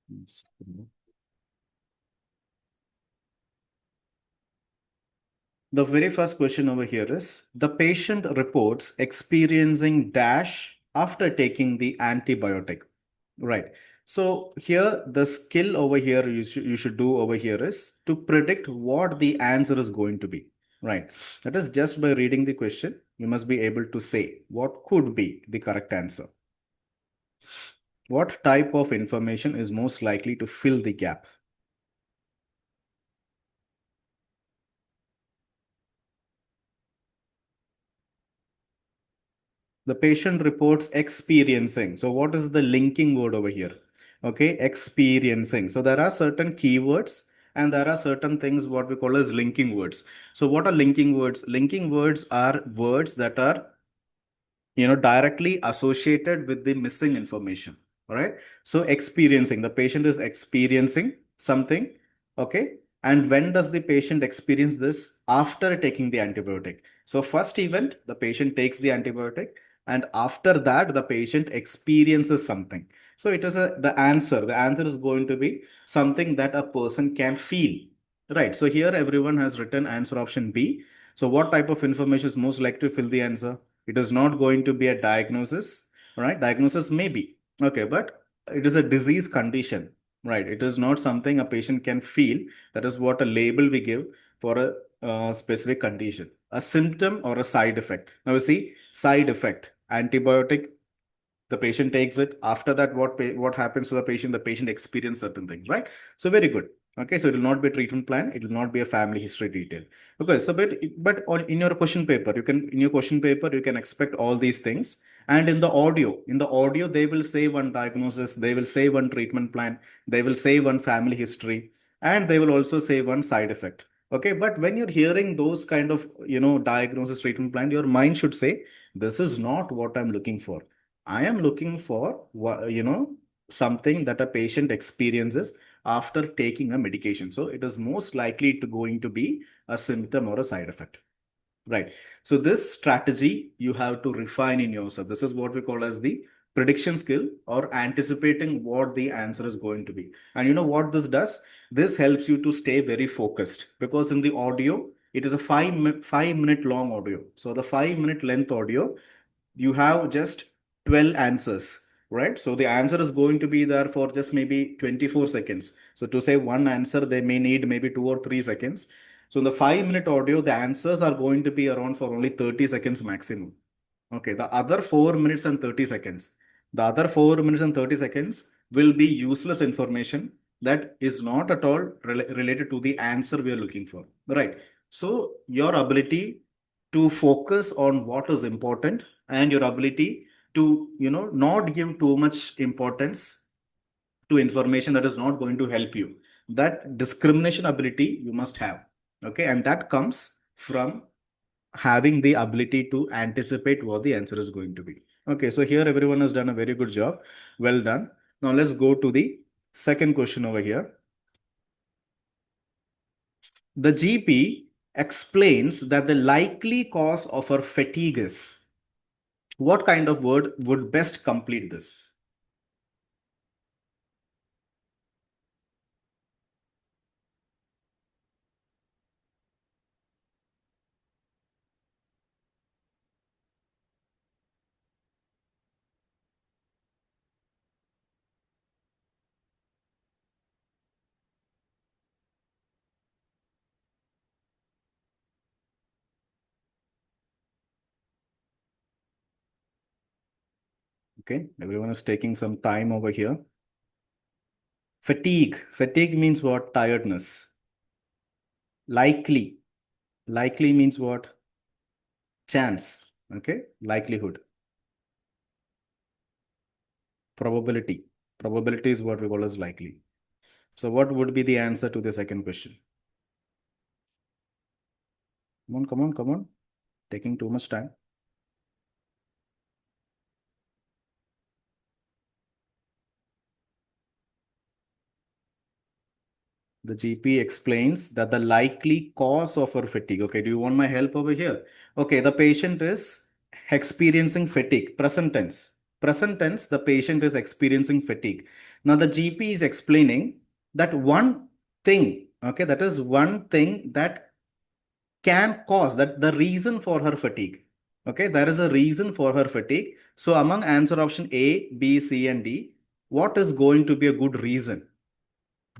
Yes. The very first question over here is the patient reports experiencing dash after taking the antibiotic. Right. So here the skill over here you should do over here is to predict what the answer is going to be. Right. That is just by reading the question, you must be able to say what could be the correct answer. What type of information is most likely to fill the gap? The patient reports experiencing. So what is the linking word over here? Okay, experiencing. So there are certain keywords and there are certain things what we call as linking words. So what are linking words? Linking words are words that are directly associated with the missing information. All right. So experiencing, the patient is experiencing something. Okay. And when does the patient experience this? After taking the antibiotic. So first event, the patient takes the antibiotic, and after that, the patient experiences something. So it is the answer. The answer is going to be something that a person can feel. Right. So here everyone has written answer option B. So what type of information is most likely to fill the answer? It is not going to be a diagnosis, right? Diagnosis may be, okay, but it is a disease condition, right? It is not something a patient can feel. That is what a label we give for a specific condition. A symptom or a side effect. Now you see, side effect, antibiotic, the patient takes it. After that, what happens to the patient? The patient experiences certain things, right? So very good. Okay, so it will not be a treatment plan. It will not be a family history detail. Okay, so in your question paper, you can expect all these things. And in the audio, they will say one diagnosis, they will say one treatment plan, they will say one family history, and they will also say one side effect. Okay, but when you're hearing those kind of diagnosis, treatment plan, your mind should say, this is not what I'm looking for. I am looking for, something that a patient experiences after taking a medication. So it is most likely to going to be a symptom or a side effect. Right. So this strategy you have to refine in yourself. This is what we call as the prediction skill or anticipating what the answer is going to be. And you know what this does? This helps you to stay very focused because in the audio, it is a 5 minute long audio. So the 5 minute length audio, you have just 12 answers, right? So the answer is going to be there for just maybe 24 seconds. So to say one answer, they may need maybe 2 or 3 seconds. So in the 5 minute audio, the answers are going to be around for only 30 seconds maximum. Okay, the other 4 minutes and 30 seconds. The other 4 minutes and 30 seconds will be useless information that is not at all related to the answer we are looking for. Right. So your ability to focus on what is important and your ability to, not give too much importance to information that is not going to help you. That discrimination ability you must have. Okay. And that comes from having the ability to anticipate what the answer is going to be. Okay, so here everyone has done a very good job. Well done. Now let's go to the second question over here. The GP explains that the likely cause of her fatigue is. What kind of word would best complete this? Okay, everyone is taking some time over here. Fatigue. Fatigue means what? Tiredness. Likely. Likely means what? Chance. Okay, likelihood. Probability. Probability is what we call as likely. So what would be the answer to the second question? Come on, come on, come on. Taking too much time. The GP explains that the likely cause of her fatigue. Okay, do you want my help over here? Okay, the patient is experiencing fatigue, present tense. Present tense, the patient is experiencing fatigue. Now the GP is explaining that one thing, okay, that is one thing that can cause that the reason for her fatigue. Okay, there is a reason for her fatigue. So among answer option A, B, C, and D, what is going to be a good reason?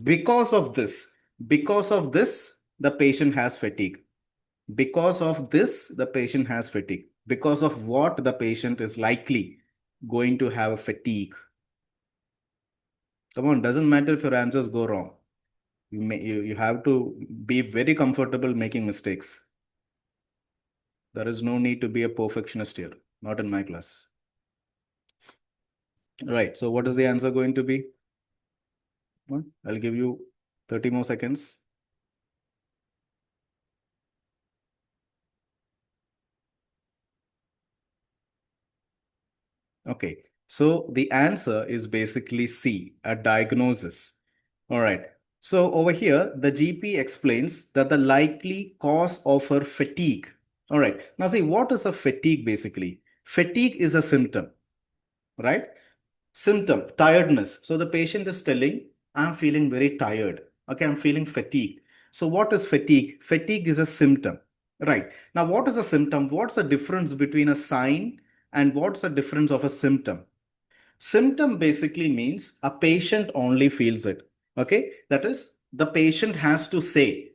Because of this, the patient has fatigue. Because of this, the patient has fatigue. Because of what the patient is likely going to have fatigue. Come on, doesn't matter if your answers go wrong. You have to be very comfortable making mistakes. There is no need to be a perfectionist here, not in my class. Right. So what is the answer going to be? Well, I'll give you 30 more seconds. Okay. So the answer is basically C, a diagnosis. All right. So over here, the GP explains that the likely cause of her fatigue. All right. Now see, what is a fatigue basically? Fatigue is a symptom, right? Symptom, tiredness. So the patient is telling, I'm feeling very tired. Okay, I'm feeling fatigued. So what is fatigue? Fatigue is a symptom, right? Now, what is a symptom? What's the difference between a sign and what's the difference of a symptom? Symptom basically means a patient only feels it. Okay, that is the patient has to say,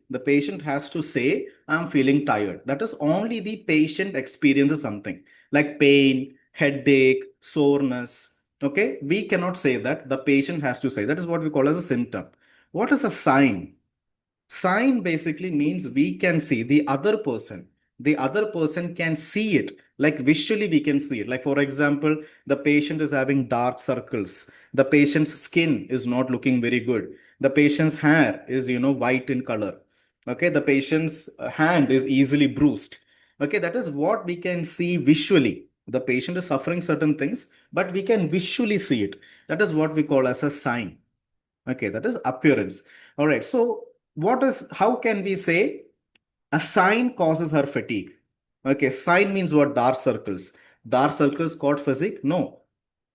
I'm feeling tired. That is only the patient experiences something like pain, headache, soreness. Okay, we cannot say that. The patient has to say. That is what we call as a symptom. What is a sign? Sign basically means we can see the other person. The other person can see it. Like visually, we can see it. Like, for example, the patient is having dark circles. The patient's skin is not looking very good. The patient's hair is, white in color. Okay. The patient's hand is easily bruised. Okay. That is what we can see visually. The patient is suffering certain things, but we can visually see it. That is what we call as a sign. Okay, that is appearance. All right. So how can we say a sign causes her fatigue? Okay, sign means what? Dark circles. Dark circles cause fatigue? No.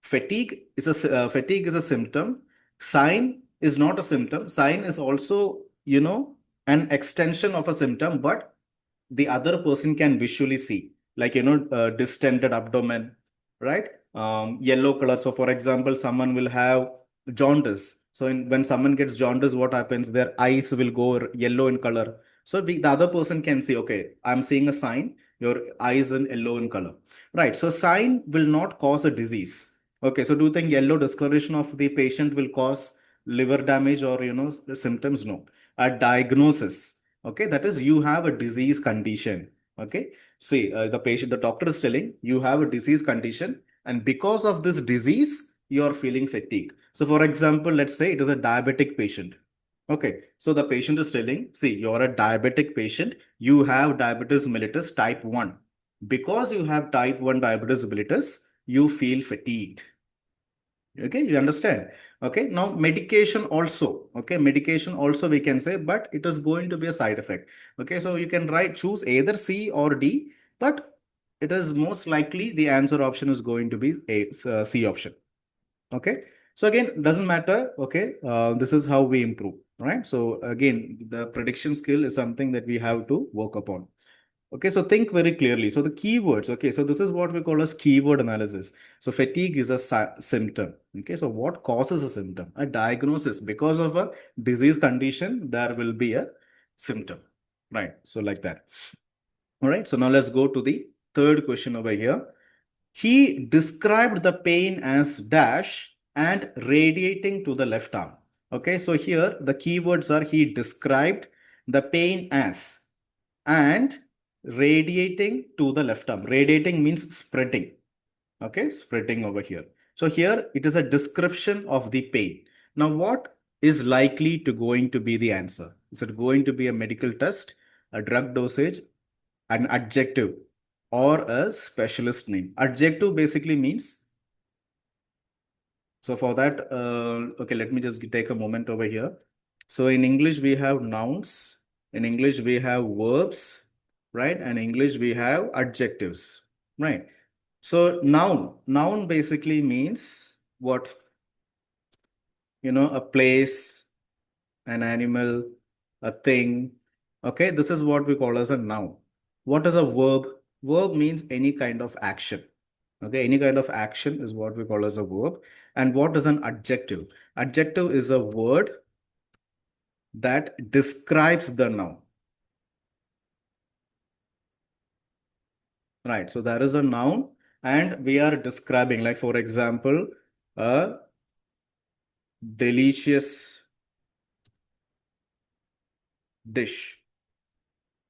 Fatigue is a symptom. Sign is not a symptom. Sign is also, an extension of a symptom, but the other person can visually see, like, distended abdomen, right? Yellow color. So for example, someone will have jaundice. So when someone gets jaundice, what happens? Their eyes will go yellow in color. So the other person can see, okay, I'm seeing a sign, your eyes in yellow in color, right? So sign will not cause a disease. Okay, so do you think yellow discoloration of the patient will cause liver damage or, symptoms? No. A diagnosis. Okay, that is you have a disease condition. Okay, see, the doctor is telling you have a disease condition, and because of this disease, you are feeling fatigue. So, for example, let's say it is a diabetic patient. Okay, so the patient is telling, see, you're a diabetic patient, you have diabetes mellitus type 1. Because you have type 1 diabetes mellitus, you feel fatigued. Okay, you understand? Okay, now medication also. Okay, medication also we can say, but it is going to be a side effect. Okay, so you can choose either C or D, but it is most likely the answer option is going to be C option. Okay, so again, doesn't matter. Okay, this is how we improve, right? So again, the prediction skill is something that we have to work upon. Okay, so think very clearly. So the keywords, okay, so this is what we call as keyword analysis. So fatigue is a symptom. Okay, so what causes a symptom? A diagnosis. Because of a disease condition, there will be a symptom, right? So like that. All right, so now let's go to the third question over here. He described the pain as dash and radiating to the left arm. Okay, so here the keywords are he described the pain as and radiating to the left arm. Radiating means spreading. Okay, spreading over here. So here it is a description of the pain. Now, what is likely to going to be the answer? Is it going to be a medical test, a drug dosage, an adjective, or a specialist name? Adjective basically means, so for that, okay, let me just take a moment over here. So in English, we have nouns. In English, we have verbs, right? And English, we have adjectives, right? So noun basically means what? A place, an animal, a thing. Okay, this is what we call as a noun. What is a verb? Verb means any kind of action. Okay, any kind of action is what we call as a verb. And what is an adjective? Adjective is a word that describes the noun. Right, so there is a noun and we are describing, like for example, a delicious dish.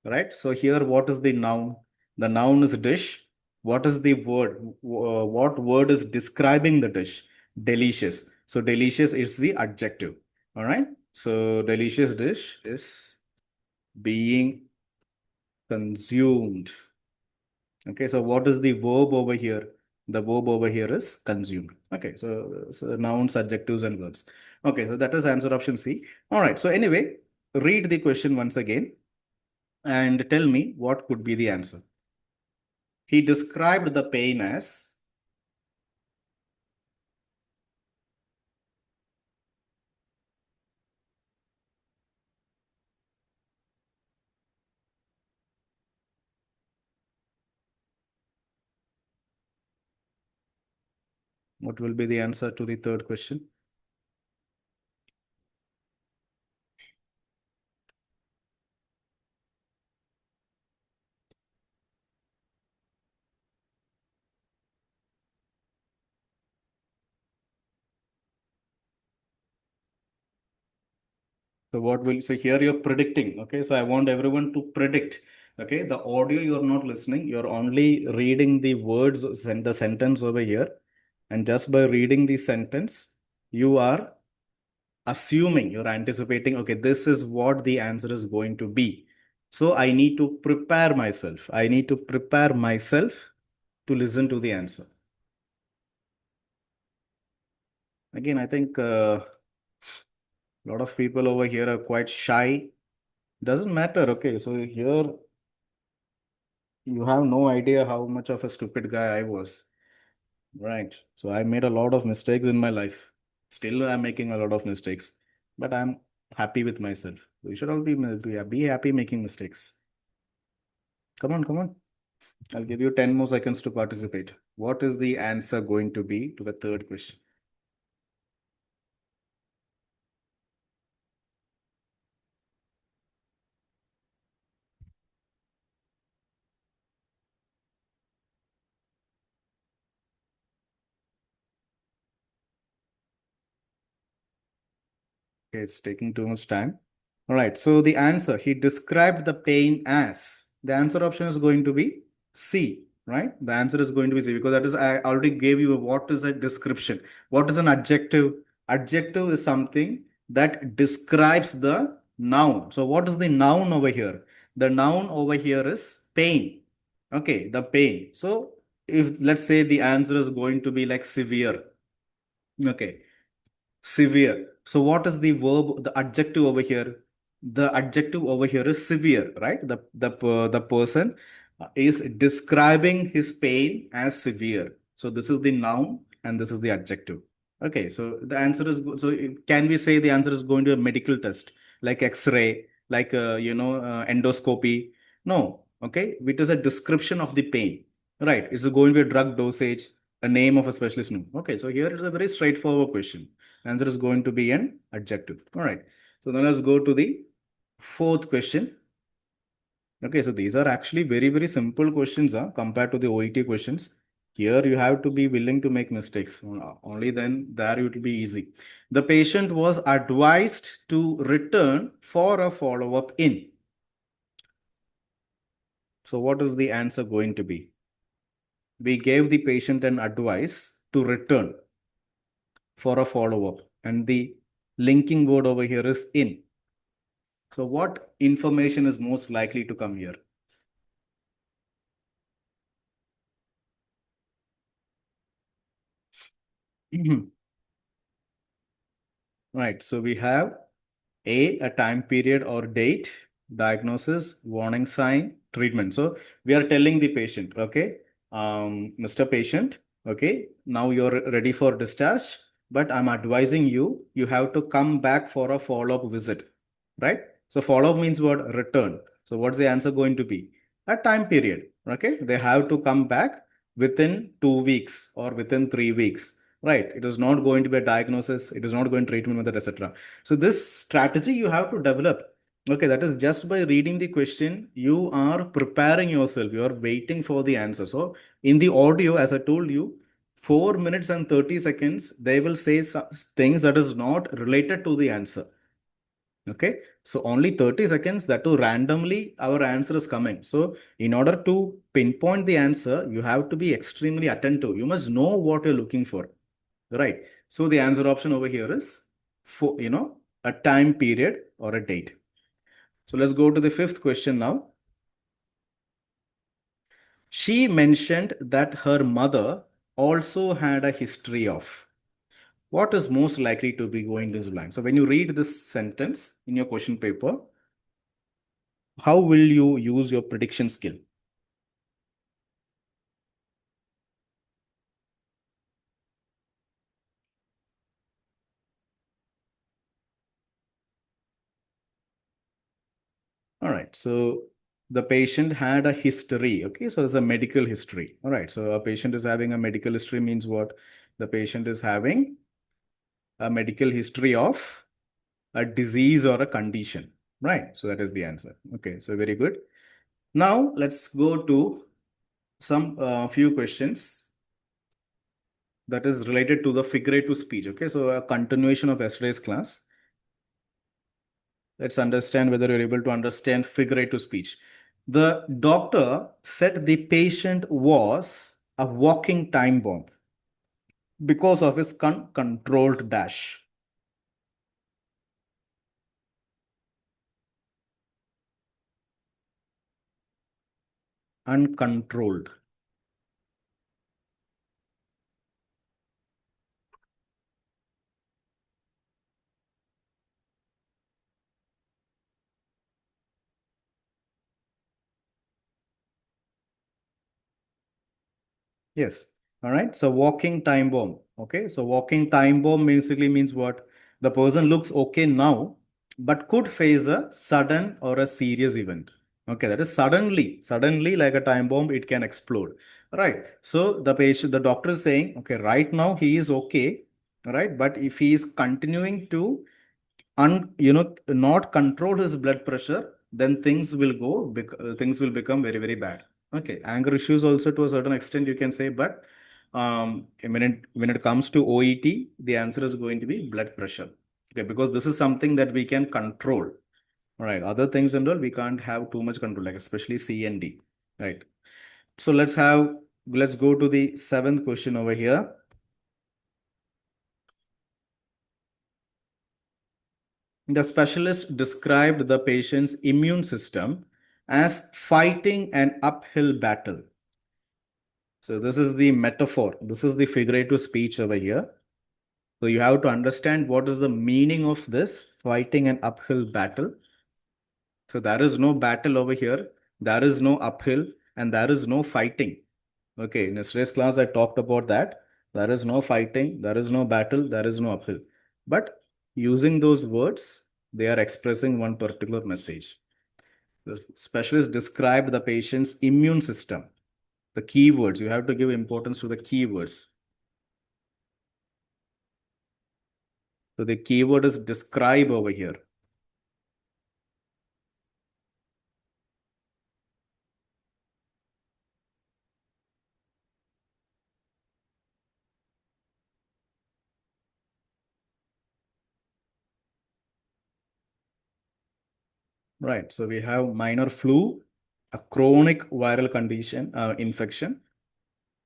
Right, so here what is the noun? The noun is dish. What is the word? What word is describing the dish? Delicious. So delicious is the adjective. All right, so delicious dish is being consumed. Okay, so what is the verb over here? The verb over here is consumed. Okay, so nouns, adjectives, and verbs. Okay, so that is answer option C. All right, so anyway, read the question once again and tell me what could be the answer. He described the pain as what will be the answer to the third question? So what will, so here you're predicting. Okay, so I want everyone to predict. Okay, the audio you're not listening, you're only reading the words and the sentence over here. And just by reading the sentence, you are assuming, you're anticipating, okay, this is what the answer is going to be. So I need to prepare myself. I need to prepare myself to listen to the answer. Again, I think a lot of people over here are quite shy. Doesn't matter. Okay, so here you have no idea how much of a stupid guy I was. Right. So I made a lot of mistakes in my life. Still, I'm making a lot of mistakes, but I'm happy with myself. We should all be happy making mistakes. Come on, come on. I'll give you 10 more seconds to participate. What is the answer going to be to the third question? Okay, it's taking too much time. All right, so the answer, he described the pain as, the answer option is going to be C, right? The answer is going to be C because that is, I already gave you what is a description. What is an adjective? Adjective is something that describes the noun. So what is the noun over here? The noun over here is pain. Okay, the pain. So if let's say the answer is going to be like severe. Okay, severe. So what is the verb, the adjective over here? The adjective over here is severe, right? The person is describing his pain as severe. So this is the noun and this is the adjective. Okay, so the answer is so can we say the answer is going to a medical test like X-ray, like endoscopy? No, okay, it is a description of the pain, right? Is it going to be a drug dosage, a name of a specialist? No. Okay, so here is a very straightforward question. Answer is going to be an adjective. All right. So now let's go to the fourth question. Okay, so these are actually very, very simple questions compared to the OET questions. Here you have to be willing to make mistakes. Only then there it will be easy. The patient was advised to return for a follow-up in. So what is the answer going to be? We gave the patient an advice to return for a follow-up and the linking word over here is in. So what information is most likely to come here? Right. So we have a time period or date, diagnosis, warning sign, treatment. So we are telling the patient, okay, Mr. Patient, okay, now you're ready for discharge, but I'm advising you, you have to come back for a follow-up visit, right? So follow-up means what? Return. So what's the answer going to be? A time period, okay? They have to come back within 2 weeks or within 3 weeks, right? It is not going to be a diagnosis. It is not going to treatment method, etc. So this strategy you have to develop. Okay, that is just by reading the question, you are preparing yourself. You are waiting for the answer. So in the audio, as I told you, 4 minutes and 30 seconds, they will say things that is not related to the answer. Okay, so only 30 seconds, that too randomly our answer is coming. So in order to pinpoint the answer, you have to be extremely attentive. You must know what you're looking for, right? So the answer option over here is for, a time period or a date. So let's go to the fifth question now. She mentioned that her mother also had a history of. What is most likely to be going to this blank? So when you read this sentence in your question paper, how will you use your prediction skill? All right. So the patient had a history. Okay. So there's a medical history. All right. So a patient is having a medical history means what? The patient is having a medical history of a disease or a condition, right? So that is the answer. Okay. So very good. Now let's go to some few questions that is related to the figurative speech. Okay. So a continuation of yesterday's class. Let's understand whether you're able to understand figurative speech. The doctor said the patient was a walking time bomb because of his controlled dash. Uncontrolled. Yes. All right. So walking time bomb. Okay. So walking time bomb basically means what? The person looks okay now, but could face a sudden or a serious event. Okay. That is suddenly like a time bomb, it can explode. Right. So the patient, the doctor is saying, okay, right now he is okay. Right. But if he is continuing to not control his blood pressure, then things will become very, very bad. Okay, anger issues also to a certain extent you can say, but when it comes to OET, the answer is going to be blood pressure. Okay, because this is something that we can control. All right, other things and all we can't have too much control, like especially C and D. Right. So let's go to the seventh question over here. The specialist described the patient's immune system as fighting an uphill battle. So this is the metaphor. This is the figurative speech over here. So you have to understand what is the meaning of this fighting an uphill battle. So there is no battle over here. There is no uphill and there is no fighting. Okay, in yesterday's class, I talked about that. There is no fighting, there is no battle, there is no uphill. But using those words, they are expressing one particular message. The specialist described the patient's immune system. The keywords, you have to give importance to the keywords. So the keyword is describe over here. Right. So we have minor flu, a chronic viral condition, infection,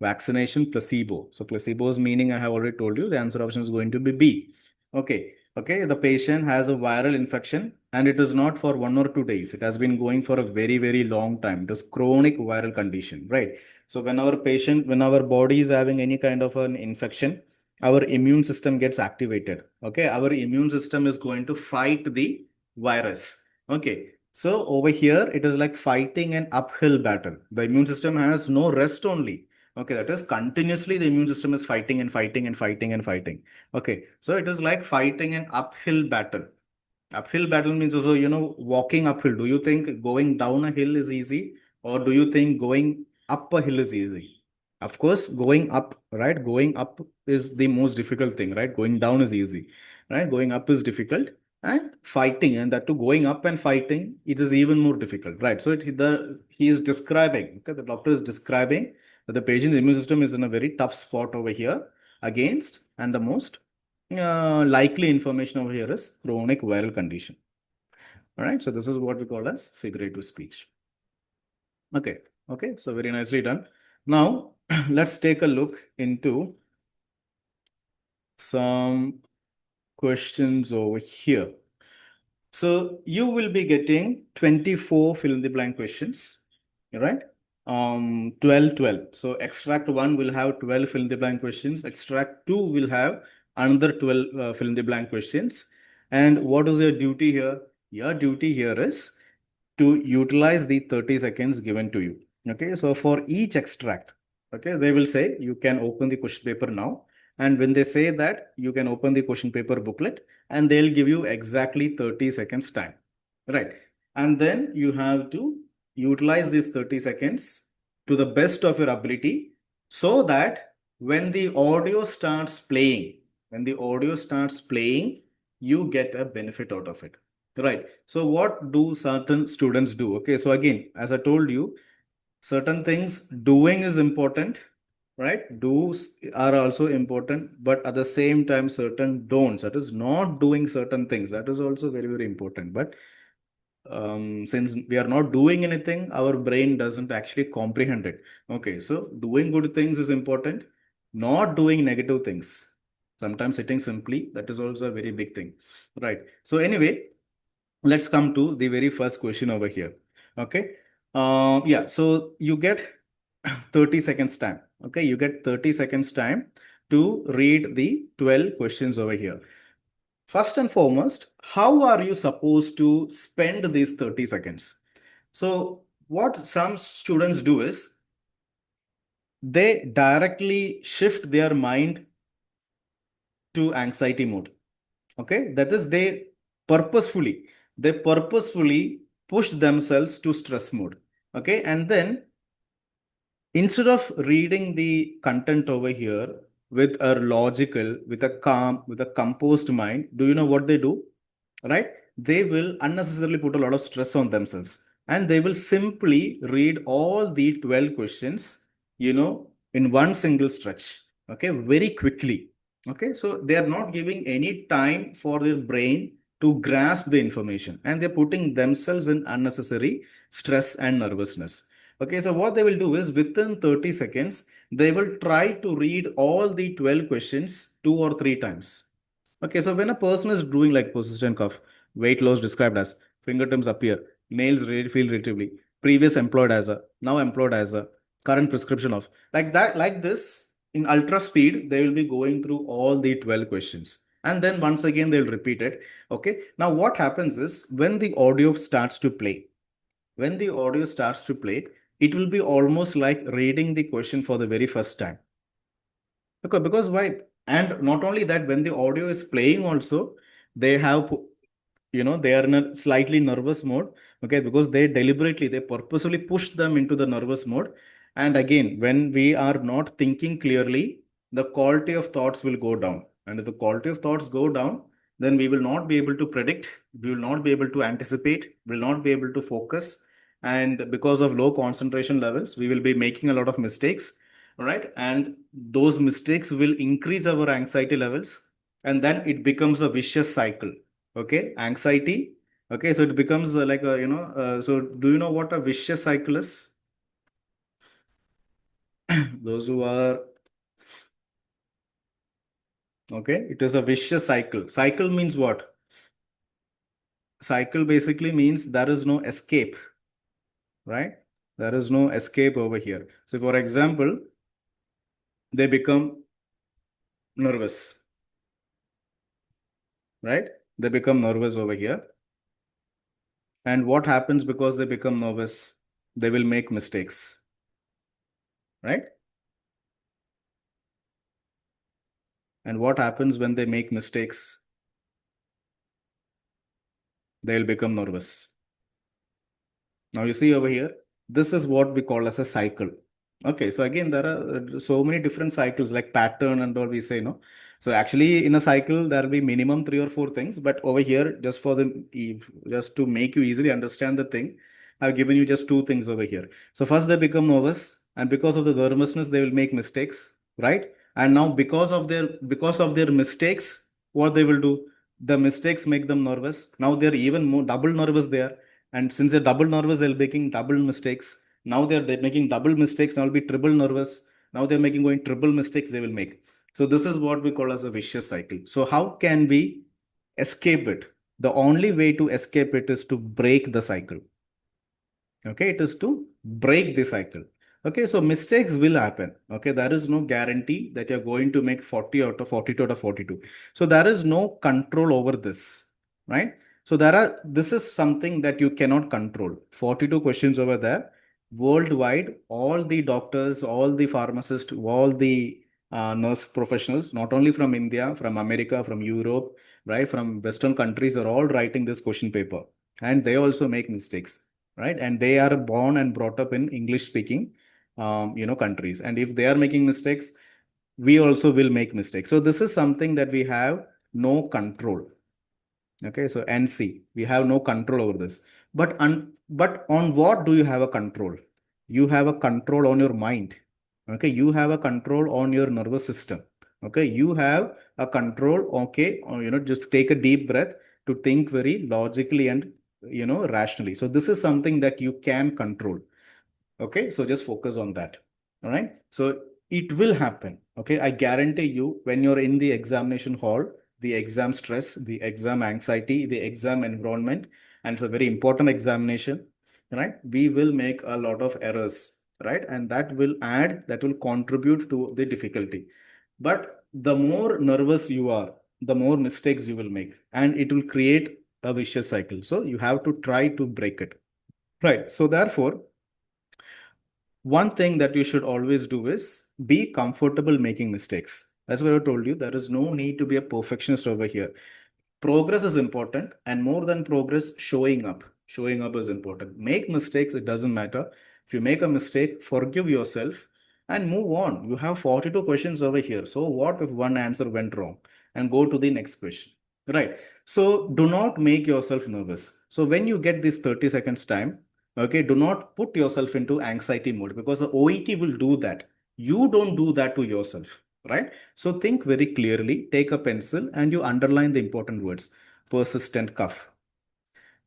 vaccination, placebo. So placebo's meaning I have already told you. The answer option is going to be B. Okay. Okay. The patient has a viral infection and it is not for 1 or 2 days. It has been going for a very, very long time. It is chronic viral condition, right? So when our body is having any kind of an infection, our immune system gets activated. Okay. Our immune system is going to fight the virus. Okay. So over here, it is like fighting an uphill battle. The immune system has no rest only. Okay, that is continuously the immune system is fighting and fighting and fighting and fighting. Okay, so it is like fighting an uphill battle. Uphill battle means also, walking uphill. Do you think going down a hill is easy, or do you think going up a hill is easy? Of course, going up, right? Going up is the most difficult thing, right? Going down is easy, right? Going up is difficult, and fighting, and that to going up and fighting, it is even more difficult, right? So he is describing, okay, the doctor is describing that the patient's immune system is in a very tough spot over here against, and the most likely information over here is chronic viral condition. All right, so this is what we call as figurative speech. Okay, okay, so very nicely done. Now, let's take a look into some questions over here. So you will be getting 24 fill in the blank questions, right? 12, 12. So extract 1 will have 12 fill in the blank questions. Extract 2 will have another 12 fill in the blank questions. And what is your duty here? Your duty here is to utilize the 30 seconds given to you. Okay, so for each extract, okay, they will say you can open the question paper now. And when they say that, you can open the question paper booklet and they'll give you exactly 30 seconds time, right? And then you have to utilize these 30 seconds to the best of your ability so that when the audio starts playing, you get a benefit out of it. Right. So what do certain students do? Okay. So again, as I told you, certain things doing is important, right? Do's are also important, but at the same time, certain don'ts, that is not doing certain things, that is also very, very important. But since we are not doing anything, our brain doesn't actually comprehend it. Okay. So doing good things is important, not doing negative things. Sometimes sitting simply, that is also a very big thing. Right. So anyway, let's come to the very first question over here. Okay. Yeah. So you get 30 seconds time. Okay. You get 30 seconds time to read the 12 questions over here. First and foremost, how are you supposed to spend these 30 seconds? So what some students do is they directly shift their mind to anxiety mode. Okay. That is they purposefully push themselves to stress mode. Okay. And then instead of reading the content over here with a logical, with a calm, with a composed mind, do you know what they do? Right? They will unnecessarily put a lot of stress on themselves and they will simply read all the 12 questions, in one single stretch. Okay. Very quickly. Okay. So they are not giving any time for their brain to grasp the information and they're putting themselves in unnecessary stress and nervousness. Okay, so what they will do is within 30 seconds, they will try to read all the 12 questions 2 or 3 times. Okay, so when a person is doing like persistent cough, weight loss described as fingertips appear, nails feel relatively, previous employed as a, now employed as a, current prescription of, like that, like this, in ultra speed, they will be going through all the 12 questions. And then once again, they'll repeat it. Okay, now what happens is when the audio starts to play, it will be almost like reading the question for the very first time. Because why? And not only that, when the audio is playing also, they have, they are in a slightly nervous mode. Okay, because they purposely push them into the nervous mode. And again, when we are not thinking clearly, the quality of thoughts will go down. And if the quality of thoughts go down, then we will not be able to predict, we will not be able to anticipate, we will not be able to focus. And because of low concentration levels, we will be making a lot of mistakes. All right. And those mistakes will increase our anxiety levels. And then it becomes a vicious cycle. Okay. Anxiety. Okay. So it becomes like a, so do you know what a vicious cycle is? Those who are, okay. It is a vicious cycle. Cycle means what? Cycle basically means there is no escape, right? There is no escape over here. So for example, they become nervous, right? They become nervous over here. And what happens because they become nervous? They will make mistakes, right? And what happens when they make mistakes? They'll become nervous. Now you see over here, this is what we call as a cycle. Okay, so again, there are so many different cycles like pattern and all we say, no? So actually in a cycle, there will be minimum 3 or 4 things, but over here, just to make you easily understand the thing, I've given you just 2 things over here. So first they become nervous, and because of the nervousness, they will make mistakes, right? And now because of their mistakes, what they will do? The mistakes make them nervous. Now they're even more double nervous there. And since they're double nervous, they're making double mistakes. Now they're making double mistakes. Now will be triple nervous. Now they're making going triple mistakes they will make. So this is what we call as a vicious cycle. So how can we escape it? The only way to escape it is to break the cycle. Okay, it is to break the cycle. Okay, so mistakes will happen. Okay, there is no guarantee that you're going to make 40 out of 42 out of 42. So there is no control over this, right? So this is something that you cannot control. 42 questions over there. Worldwide, all the doctors, all the pharmacists, all the nurse professionals, not only from India, from America, from Europe, right, from Western countries are all writing this question paper. And they also make mistakes, right? And they are born and brought up in English speaking, countries. And if they are making mistakes, we also will make mistakes. So this is something that we have no control. Okay, so NC, we have no control over this. But on what do you have a control? You have a control on your mind. Okay, you have a control on your nervous system. Okay, you have a control. Okay, or, just take a deep breath to think very logically and rationally. So this is something that you can control. Okay, so just focus on that. All right, so it will happen. Okay, I guarantee you, when you're in the examination hall, the exam stress, the exam anxiety, the exam environment, and it's a very important examination, right? We will make a lot of errors, right? And that will contribute to the difficulty. But the more nervous you are, the more mistakes you will make, and it will create a vicious cycle. So you have to try to break it, right? So therefore, one thing that you should always do is be comfortable making mistakes. That's what I told you. There is no need to be a perfectionist over here. Progress is important, and more than progress, showing up. Showing up is important. Make mistakes, it doesn't matter. If you make a mistake, forgive yourself and move on. You have 42 questions over here. So, what if one answer went wrong? And go to the next question. Right. So, do not make yourself nervous. So, when you get this 30 seconds time, okay, do not put yourself into anxiety mode, because the OET will do that. You don't do that to yourself, right? So think very clearly, take a pencil and you underline the important words. Persistent cough.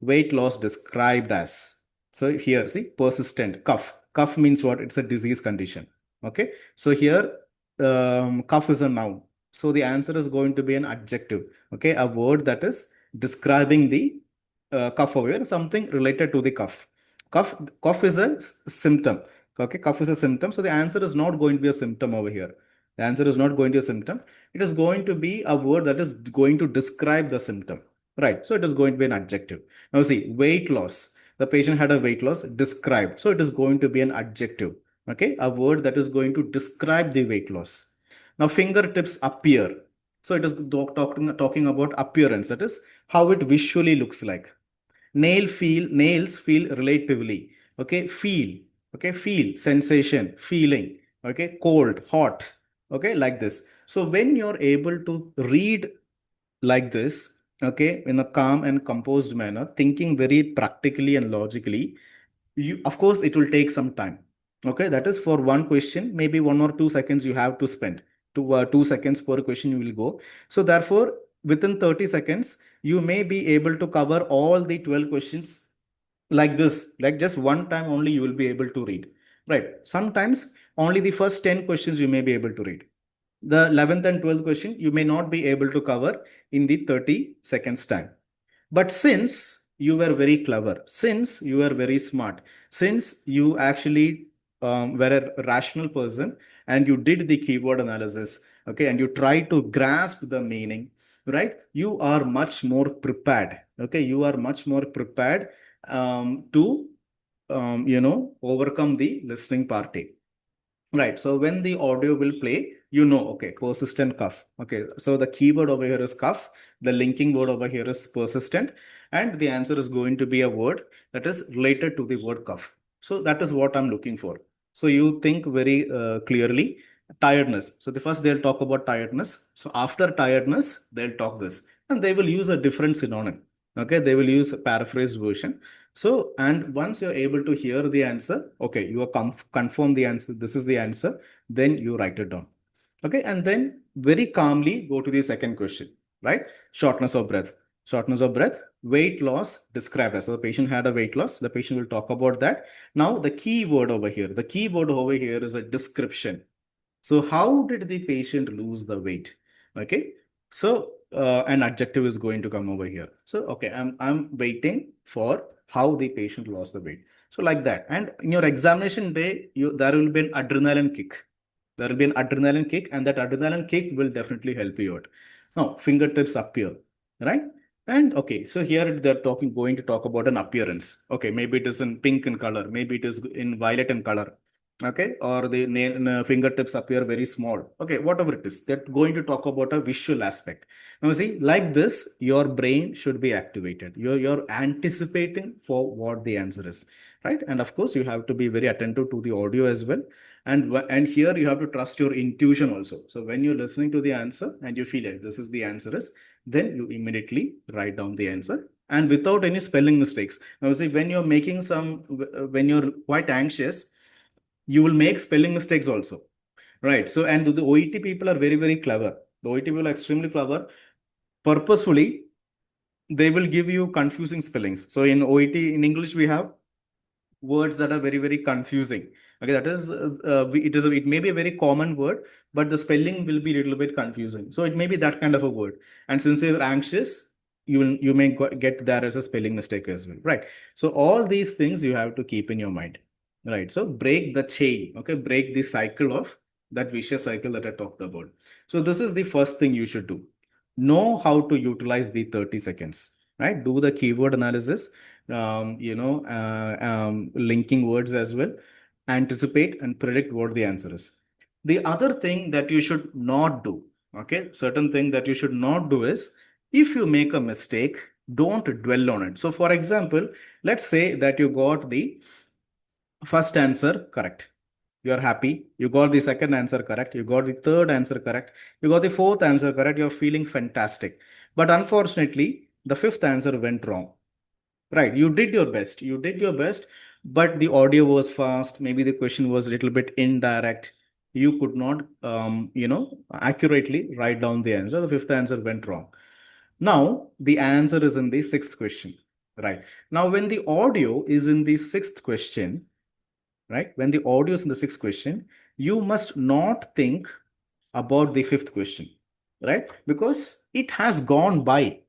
Weight loss described as. So here, see, persistent cough. Cough means what? It's a disease condition. Okay. So here, cough is a noun. So the answer is going to be an adjective. Okay. A word that is describing the cough over here, something related to the cough. Cough is a symptom. Okay. Cough is a symptom. So the answer is not going to be a symptom over here. The answer is not going to be a symptom. It is going to be a word that is going to describe the symptom. Right. So it is going to be an adjective. Now see, weight loss. The patient had a weight loss described. So it is going to be an adjective. Okay. A word that is going to describe the weight loss. Now fingertips appear. So it is talking about appearance. That is how it visually looks like. Nails feel relatively. Okay. Feel. Okay. Feel. Sensation. Feeling. Okay. Cold. Hot. Okay. Like this. So when you're able to read like this, okay, in a calm and composed manner, thinking very practically and logically, of course, it will take some time. Okay, that is for one question, maybe 1 or 2 seconds you have to spend. 2 seconds per question you will go. So therefore, within 30 seconds, you may be able to cover all the 12 questions like this, like just one time only you will be able to read. Right. Sometimes only the first 10 questions you may be able to read. The 11th and 12th question you may not be able to cover in the 30 seconds time. But since you were very clever, since you were very smart, since you actually were a rational person and you did the keyword analysis, okay, and you try to grasp the meaning, right? You are much more prepared. Okay, you are much more prepared to overcome the listening party. Right. So when the audio will play, you know, okay, persistent cough. Okay, so the keyword over here is cough. The linking word over here is persistent. And the answer is going to be a word that is related to the word cough. So that is what I'm looking for. So you think very clearly. Tiredness. So the first they'll talk about tiredness. So after tiredness, they'll talk this. And they will use a different synonym. Okay, they will use a paraphrased version. So, and once you're able to hear the answer, okay, you are confirm the answer. This is the answer. Then you write it down. Okay, and then very calmly go to the second question, right? Shortness of breath. Shortness of breath, weight loss described as. So the patient had a weight loss. The patient will talk about that. Now, the key word over here, the key word over here is a description. So how did the patient lose the weight? Okay. So an adjective is going to come over here. So okay, I'm waiting for how the patient lost the weight. So like that. And in your examination day, there will be an adrenaline kick. There will be an adrenaline kick, and that adrenaline kick will definitely help you out. Now, fingertips appear, right? And okay, so here they're going to talk about an appearance. Okay, maybe it is in pink in color, maybe it is in violet in color. Okay, or the fingertips appear very small. Okay, whatever it is, they're going to talk about a visual aspect. Now, see, like this, your brain should be activated. You're anticipating for what the answer is, right? And of course, you have to be very attentive to the audio as well. And here you have to trust your intuition also. So when you're listening to the answer and you feel like this is the answer is, then you immediately write down the answer and without any spelling mistakes. Now, see, when you're making when you're quite anxious, you will make spelling mistakes also, right? So, and the OET people are very, very clever. The OET people are extremely clever. Purposefully, they will give you confusing spellings. So in OET, in English, we have words that are very, very confusing. Okay, that is it may be a very common word, but the spelling will be a little bit confusing. So it may be that kind of a word. And since you're anxious, you may get there as a spelling mistake as well, right? So all these things you have to keep in your mind, right? So break the chain. Okay, break the cycle of that vicious cycle that I talked about. So this is the first thing you should do. Know how to utilize the 30 seconds, right? Do the keyword analysis, linking words as well, anticipate and predict what the answer is. The other thing that you should not do, okay, certain thing that you should not do is if you make a mistake, don't dwell on it. So, for example, let's say that you got the first answer correct. You are happy. You got the second answer correct. You got the third answer correct. You got the fourth answer correct. You're feeling fantastic. But unfortunately, the fifth answer went wrong. Right, you did your best. You did your best, but the audio was fast. Maybe the question was a little bit indirect. You could not, accurately write down the answer. The fifth answer went wrong. Now, the answer is in the sixth question. Right. Now, when the audio is in the sixth question, right, when the audio is in the sixth question, you must not think about the fifth question, right? Because it has gone by.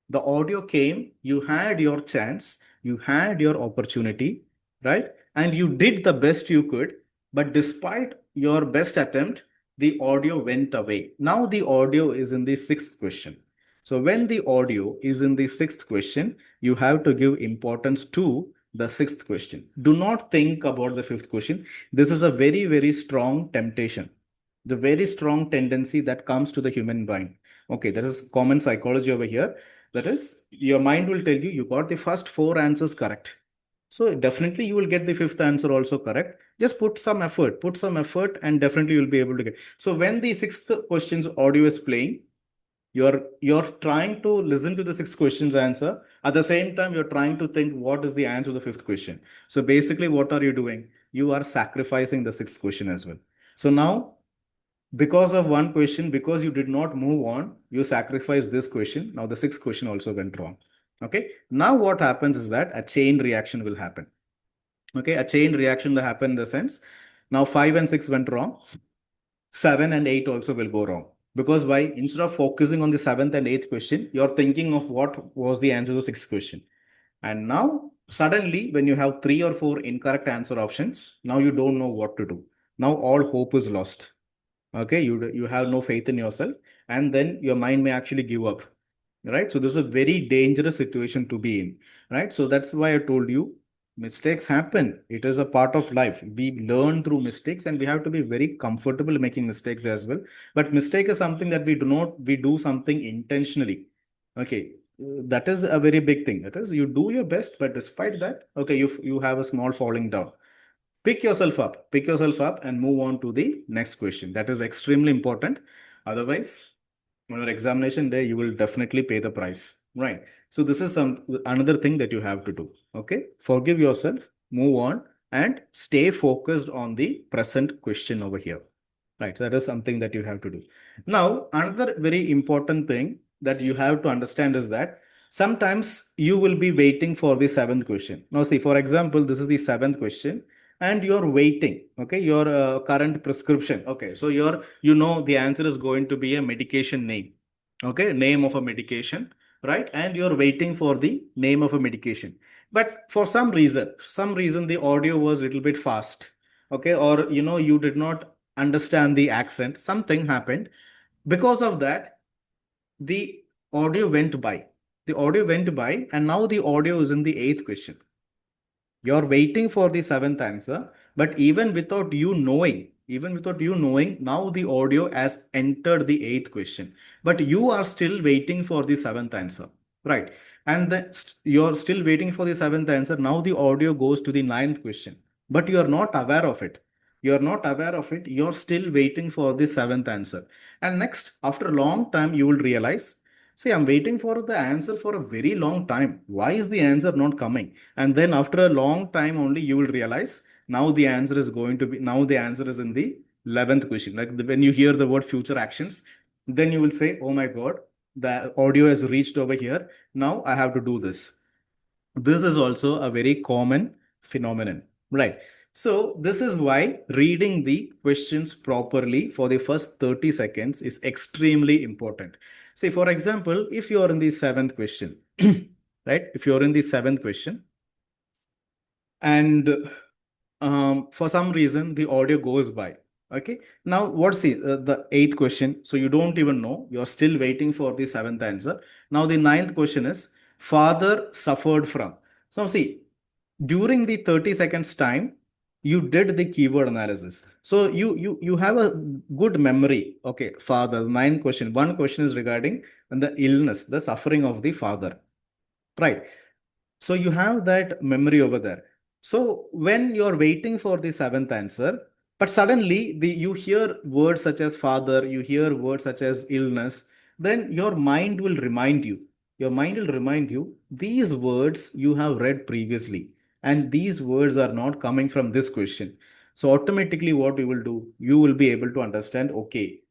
The audio came, you had your chance, you had your opportunity, right? And you did the best you could. But despite your best attempt, the audio went away. Now the audio is in the sixth question. So when the audio is in the sixth question, you have to give importance to the sixth question. Do not think about the fifth question. This is a very, very strong temptation, the very strong tendency that comes to the human mind. Okay, there is common psychology over here. That is, your mind will tell you you got the first four answers correct. So definitely you will get the fifth answer also correct. Just put some effort, and definitely you'll be able to get. So when the sixth question's audio is playing, you're trying to listen to the sixth question's answer. At the same time, you're trying to think what is the answer to the fifth question. So basically, what are you doing? You are sacrificing the sixth question as well. So now, because of one question, because you did not move on, you sacrifice this question. Now the sixth question also went wrong. Okay. Now what happens is that a chain reaction will happen. Okay. A chain reaction will happen in the sense, now 5 and 6 went wrong. 7 and 8 also will go wrong. Because why? Instead of focusing on the seventh and eighth question, you're thinking of what was the answer to the sixth question. And now suddenly, when you have 3 or 4 incorrect answer options, now you don't know what to do. Now all hope is lost. Okay, you have no faith in yourself, and then your mind may actually give up, right? So this is a very dangerous situation to be in, right? So that's why I told you, Mistakes happen. It is a part of life. We learn through mistakes, and we have to be very comfortable making mistakes as well. But mistake is something that we do something intentionally. Okay. That is a very big thing. That is, you do your best, but despite that, okay, you have a small falling down. Pick yourself up and move on to the next question. That is extremely important. Otherwise, on your examination day, you will definitely pay the price. Right. So this is another thing that you have to do. Okay. Forgive yourself, move on, and stay focused on the present question over here. Right. So that is something that you have to do. Now, another very important thing that you have to understand is that sometimes you will be waiting for the seventh question. Now, see, for example, this is the seventh question and you're waiting. Okay. Your current prescription. Okay. So the answer is going to be a medication name. Okay. Name of a medication. Right. And you're waiting for the name of a medication. But for some reason, the audio was a little bit fast. Okay. Or, you did not understand the accent, something happened. Because of that, the audio went by. The audio went by, and now the audio is in the eighth question. You're waiting for the seventh answer, but even without you knowing, now the audio has entered the eighth question. But you are still waiting for the seventh answer, right? And you're still waiting for the seventh answer. Now the audio goes to the ninth question, but you are not aware of it. You're not aware of it. You're still waiting for the seventh answer. And next, after a long time, you will realize, see, I'm waiting for the answer for a very long time. Why is the answer not coming? And then after a long time only you will realize now the answer is in the 11th question. Like when you hear the word future actions, then you will say, oh my God, the audio has reached over here. Now I have to do this. This is also a very common phenomenon, right? So this is why reading the questions properly for the first 30 seconds is extremely important. Say, for example, if you are in the seventh question, right? If you're in the seventh question, and for some reason the audio goes by. Okay, now what's the eighth question? So you don't even know, you're still waiting for the seventh answer. Now the ninth question is father suffered from. So see, during the 30 seconds time, you did the keyword analysis, so you have a good memory. Okay, father, ninth question, one question is regarding the illness, the suffering of the father, right? So you have that memory over there. So when you're waiting for the seventh answer, but suddenly you hear words such as father, you hear words such as illness, then your mind will remind you. Your mind will remind you these words you have read previously, and these words are not coming from this question. So automatically, what you will do, you will be able to understand. Okay,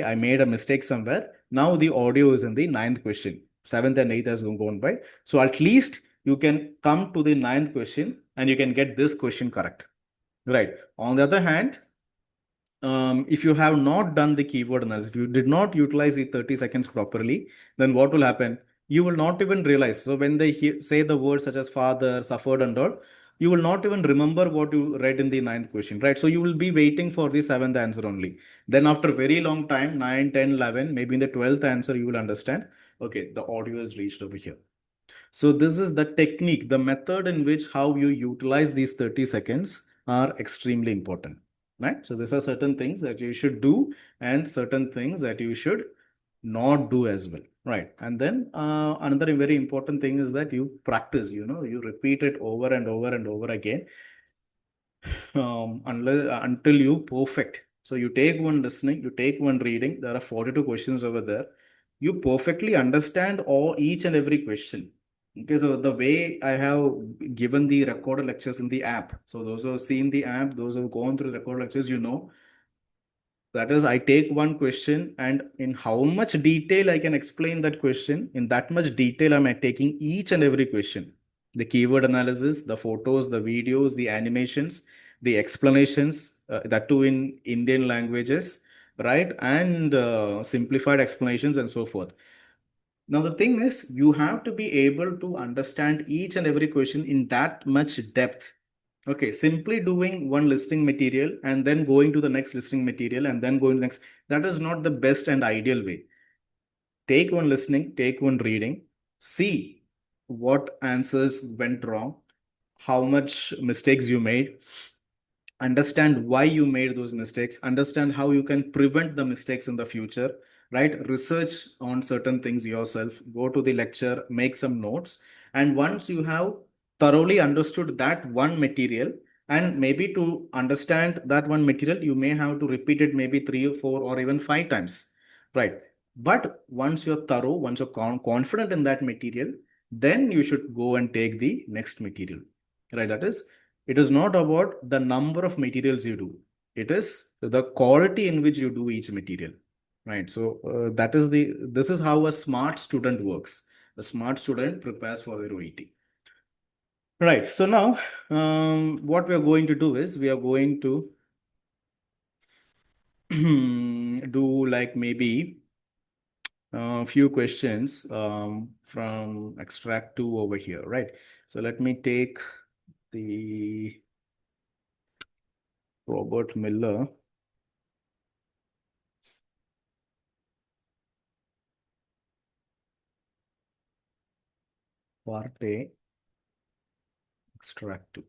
I made a mistake somewhere. Now the audio is in the ninth question. Seventh and eighth has gone by. So at least you can come to the ninth question and you can get this question correct, right? On the other hand, if you have not done the keyword analysis, if you did not utilize the 30 seconds properly, then what will happen? You will not even realize. So when they say the words such as father, suffered, and all, you will not even remember what you read in the ninth question, right? So you will be waiting for the seventh answer only. Then after very long time, 9, 10, 11, maybe in the 12th answer, you will understand, okay, the audio is reached over here. So this is the technique, the method in which how you utilize these 30 seconds are extremely important, right? So these are certain things that you should do and certain things that you should not do as well, right? And then another very important thing is that you practice, you repeat it over and over and over again until you perfect. So you take one listening, you take one reading. There are 42 questions over there. You perfectly understand each and every question. Okay, so the way I have given the recorded lectures in the app. So those who have seen the app, those who have gone through the recorded lectures, that is, I take one question and in how much detail I can explain that question, in that much detail I'm taking each and every question. The keyword analysis, the photos, the videos, the animations, the explanations, that too in Indian languages, right? And simplified explanations and so forth. Now, the thing is, you have to be able to understand each and every question in that much depth. Okay, simply doing one listening material and then going to the next listening material and then going to the next, that is not the best and ideal way. Take one listening, take one reading, see what answers went wrong, how much mistakes you made, understand why you made those mistakes, understand how you can prevent the mistakes in the future, right? Research on certain things yourself, go to the lecture, make some notes. And once you have thoroughly understood that one material, and maybe to understand that one material, you may have to repeat it maybe three or four or even five times, right? But once you're thorough, once you're confident in that material, then you should go and take the next material, right? That is, it is not about the number of materials you do. It is the quality in which you do each material, right? So this is how a smart student works. A smart student prepares for their OET. Right. So now, what we are going to do is we are going to do like maybe a few questions from extract 2 over here, right? So let me take the Robert Miller. Part A, extract 2.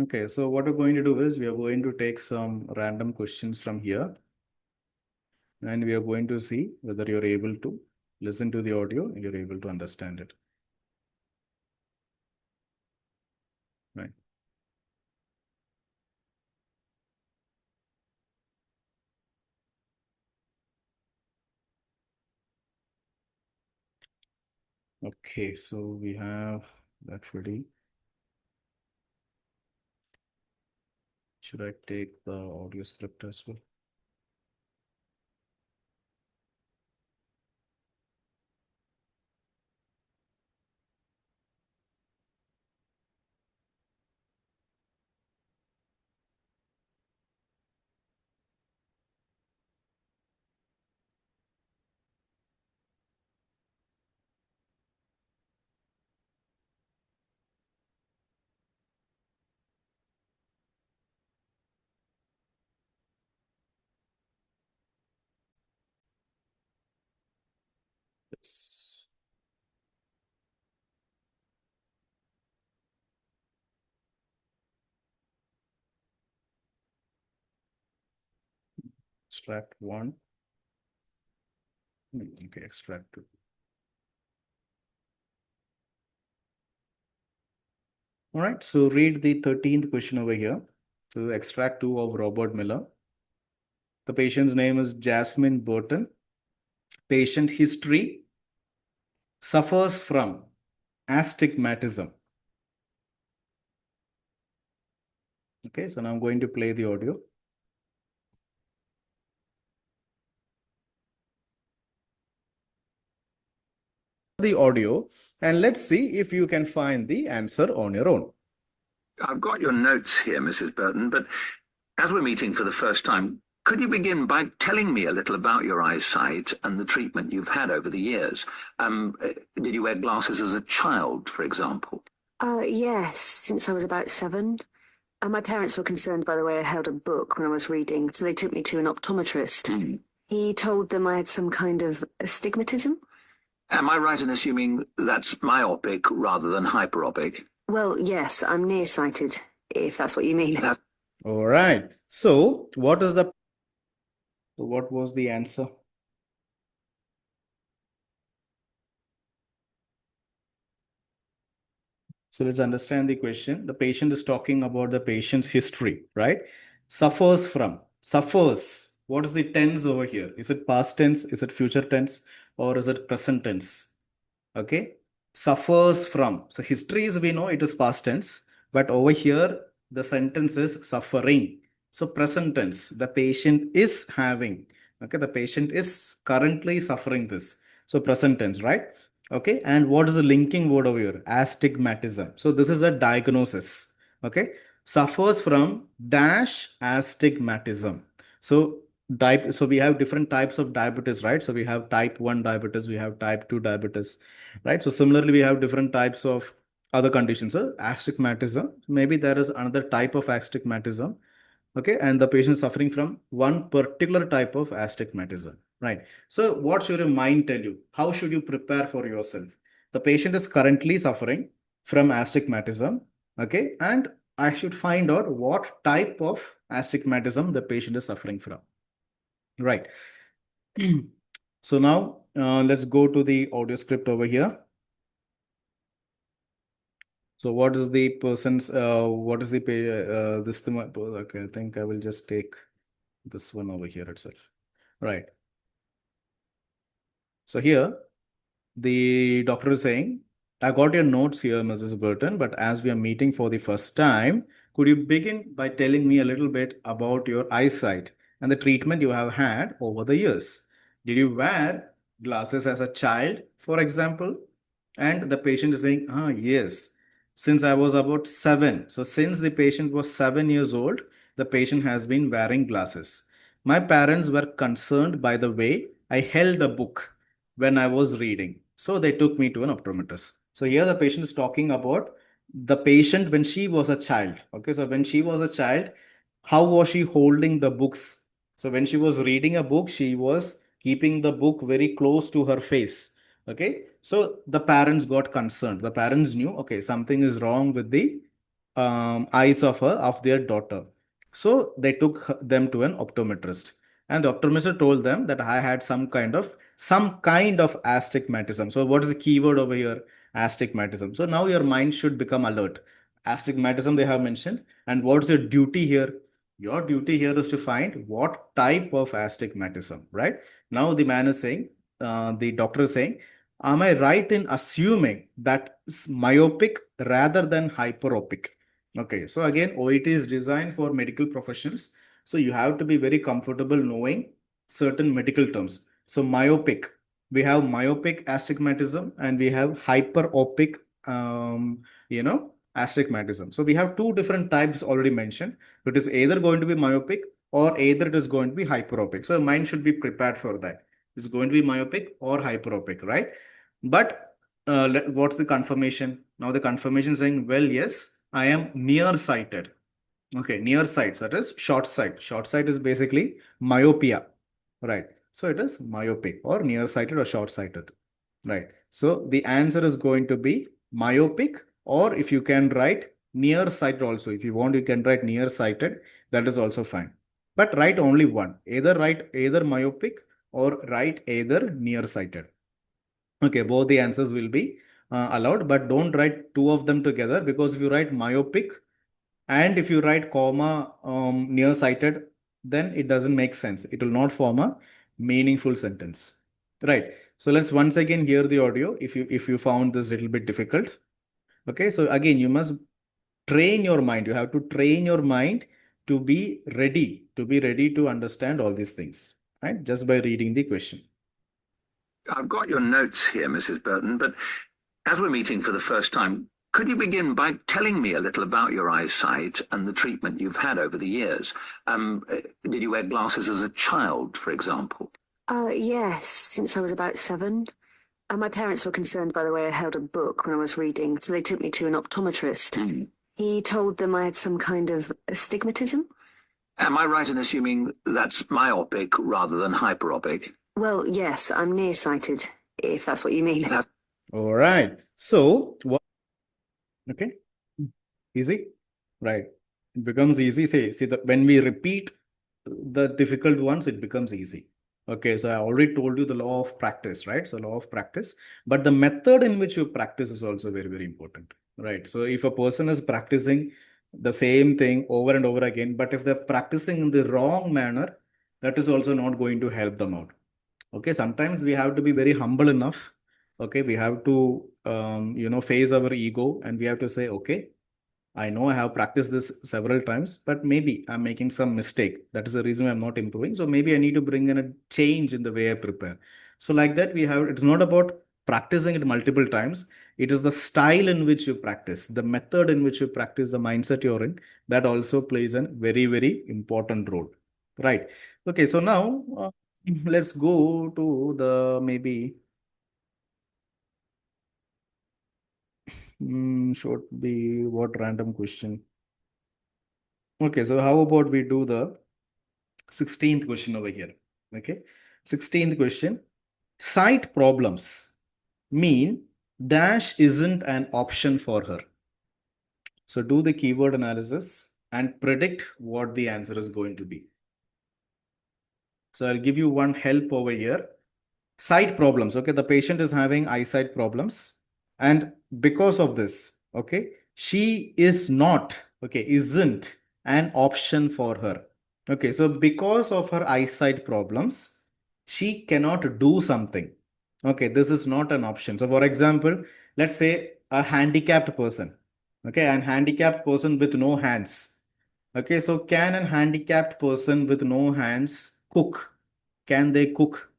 Okay, so what we're going to do is we are going to take some random questions from here, and we are going to see whether you're able to listen to the audio and you're able to understand it. Right. Okay, so we have that ready. Should I take the audio script as well? Yes. Extract 1. Okay, extract 2. All right, so read the 13th question over here. So extract 2 of Robert Miller. The patient's name is Jasmine Burton. Patient history: suffers from astigmatism. Okay, so now I'm going to play the audio. The audio, and let's see if you can find the answer on your own. I've got your notes here, Mrs. Burton, but as we're meeting for the first time, could you begin by telling me a little about your eyesight and the treatment you've had over the years? Did you wear glasses as a child, for example? Yes, since I was about 7. My parents were concerned by the way I held a book when I was reading, so they took me to an optometrist. He told them I had some kind of astigmatism. Am I right in assuming that's myopic rather than hyperopic? Well, yes, I'm nearsighted, if that's what you mean. All right. So what was the answer? So let's understand the question. The patient is talking about the patient's history, right? Suffers from. Suffers. What is the tense over here? Is it past tense? Is it future tense? Or is it present tense? Okay. Suffers from. So history is, we know it is past tense, but over here the sentence is suffering. So present tense. The patient is having. Okay. The patient is currently suffering this. So present tense, right? Okay. And what is the linking word over here? Astigmatism. So this is a diagnosis. Okay. Suffers from dash astigmatism. So so we have different types of diabetes, right? So we have type 1 diabetes, we have type 2 diabetes, right? So similarly, we have different types of other conditions. So astigmatism, maybe there is another type of astigmatism, okay, and the patient is suffering from one particular type of astigmatism, right? So what should your mind tell you? How should you prepare for yourself? The patient is currently suffering from astigmatism, okay, and I should find out what type of astigmatism the patient is suffering from, right? So now let's go to the audio script over here. So what is the person's, what is the, this thing, okay, I think I will just take this one over here itself. Right. So here, the doctor is saying, I got your notes here, Mrs. Burton, but as we are meeting for the first time, could you begin by telling me a little bit about your eyesight and the treatment you have had over the years? Did you wear glasses as a child, for example? And the patient is saying, yes, since I was about 7. So since the patient was 7 years old, the patient has been wearing glasses. My parents were concerned by the way I held a book when I was reading. So they took me to an optometrist. So here the patient is talking about the patient when she was a child. Okay, so when she was a child, how was she holding the books? So when she was reading a book, she was keeping the book very close to her face. Okay, so the parents got concerned. The parents knew, okay, something is wrong with the eyes of their daughter. So they took them to an optometrist, and the optometrist told them that I had some kind of astigmatism. So what is the keyword over here? Astigmatism. So now your mind should become alert. Astigmatism they have mentioned, and what's your duty here? Your duty here is to find what type of astigmatism, right? Now the man is saying, the doctor is saying, am I right in assuming that it's myopic rather than hyperopic? Okay, so again, OET is designed for medical professionals. So you have to be very comfortable knowing certain medical terms. So myopic, we have myopic astigmatism and we have hyperopic, astigmatism. So we have two different types already mentioned. It is either going to be myopic or either it is going to be hyperopic. So mind should be prepared for that. It's going to be myopic or hyperopic, right? But what's the confirmation? Now the confirmation is saying, well, yes, I am nearsighted. Okay, nearsight, that is short sight. Short sight is basically myopia, right? So it is myopic or nearsighted or short-sighted, right? So the answer is going to be myopic, or if you can write nearsighted also. If you want, you can write nearsighted. That is also fine. But write only one. Either write either myopic or write either nearsighted. Okay, both the answers will be allowed, but don't write two of them together, because if you write myopic and if you write comma nearsighted, then it doesn't make sense. It will not form a meaningful sentence, right? So let's once again hear the audio if you found this a little bit difficult. Okay, so again, you must train your mind. You have to train your mind to be ready to understand all these things, right? Just by reading the question. I've got your notes here, Mrs. Burton, but as we're meeting for the first time, could you begin by telling me a little about your eyesight and the treatment you've had over the years? Did you wear glasses as a child, for example? Yes, since I was about 7. My parents were concerned by the way I held a book when I was reading, so they took me to an optometrist. He told them I had some kind of astigmatism. Am I right in assuming that's myopic rather than hyperopic? Well, yes, I'm nearsighted, if that's what you mean. All right. So what? Okay. Easy, right? It becomes easy. See that when we repeat the difficult ones, it becomes easy. Okay, so I already told you the law of practice, right? So law of practice, but the method in which you practice is also very, very important, right? So if a person is practicing the same thing over and over again, but if they're practicing in the wrong manner, that is also not going to help them out. Okay, sometimes we have to be very humble enough. Okay, we have to, face our ego, and we have to say, okay, I know I have practiced this several times, but maybe I'm making some mistake. That is the reason I'm not improving. So maybe I need to bring in a change in the way I prepare. So like that, it's not about practicing it multiple times. It is the style in which you practice, the method in which you practice, the mindset you're in, that also plays a very, very important role, Right. Okay. So now let's go to the maybe should be what random question. Okay. So how about we do the 16th question over here? Okay. 16th question. Sight problems mean dash isn't an option for her. So do the keyword analysis and predict what the answer is going to be. So I'll give you one help over here. Sight problems. Okay, the patient is having eyesight problems, and because of this, okay, she is not, okay, isn't an option for her. Okay, so because of her eyesight problems, she cannot do something. Okay, this is not an option. So for example, let's say a handicapped person, okay, and handicapped person with no hands. Okay, so can a handicapped person with no hands cook? Can they cook?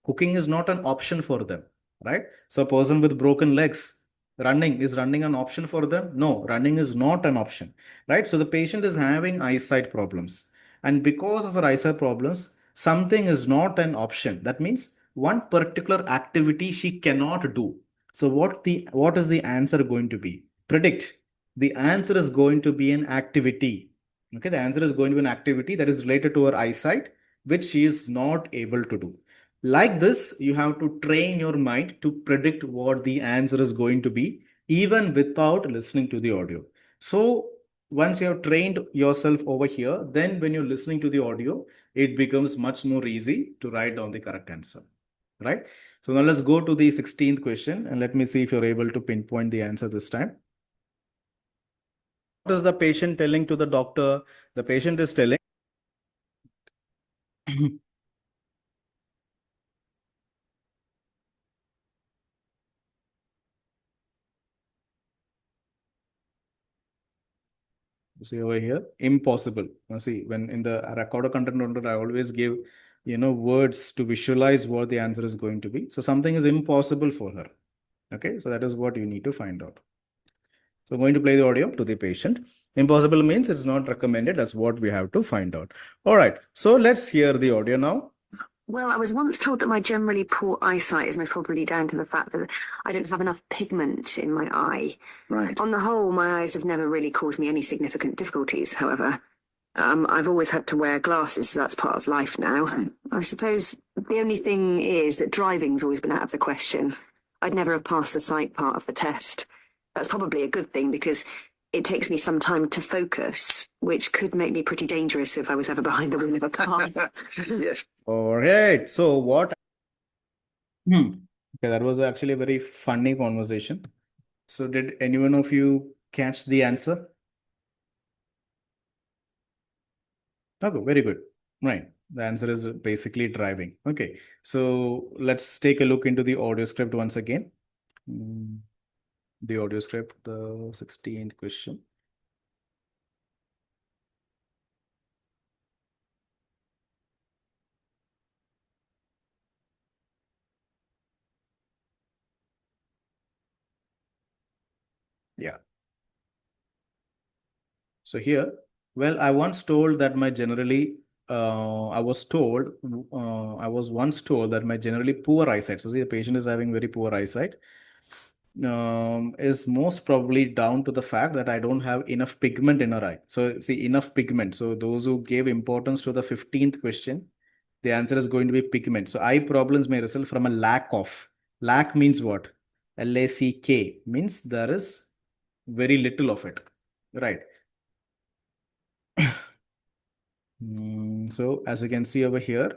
Cooking is not an option for them, right? So a person with broken legs, running an option for them? No, running is not an option, right? So the patient is having eyesight problems. And because of her eyesight problems, something is not an option. That means one particular activity she cannot do. So what is the answer going to be? Predict. The answer is going to be an activity. Okay, the answer is going to be an activity that is related to her eyesight, which she is not able to do. Like this, you have to train your mind to predict what the answer is going to be, even without listening to the audio. So once you have trained yourself over here, then when you're listening to the audio, it becomes much more easy to write down the correct answer, right? So now let's go to the 16th question and let me see if you're able to pinpoint the answer this time. What is the patient telling to the doctor? The patient is telling see over here, impossible. Now see, when in the recorded content order, I always give, words to visualize what the answer is going to be. So something is impossible for her. Okay, so that is what you need to find out. So I'm going to play the audio to the patient. Impossible means it's not recommended. That's what we have to find out. All right, so let's hear the audio now. Well, I was once told that my generally poor eyesight is most probably down to the fact that I don't have enough pigment in my eye. Right. On the whole, my eyes have never really caused me any significant difficulties, however. I've always had to wear glasses, so that's part of life now. I suppose the only thing is that driving's always been out of the question. I'd never have passed the sight part of the test. That's probably a good thing because it takes me some time to focus, which could make me pretty dangerous if I was ever behind the wheel of a car. Yes. All right, so what? Okay, that was actually a very funny conversation. So did anyone of you catch the answer? Okay, very good. Right. The answer is basically driving. Okay. So let's take a look into the audio script once again. The audio script, the 16th question. Yeah. So here, well, I once told that my generally, I was once told that my generally poor eyesight. So see, the patient is having very poor eyesight. Is most probably down to the fact that I don't have enough pigment in her eye. So see, enough pigment. So those who gave importance to the 15th question, the answer is going to be pigment. So eye problems may result from a lack of. Lack means what? LACK means there is very little of it, right? So as you can see over here,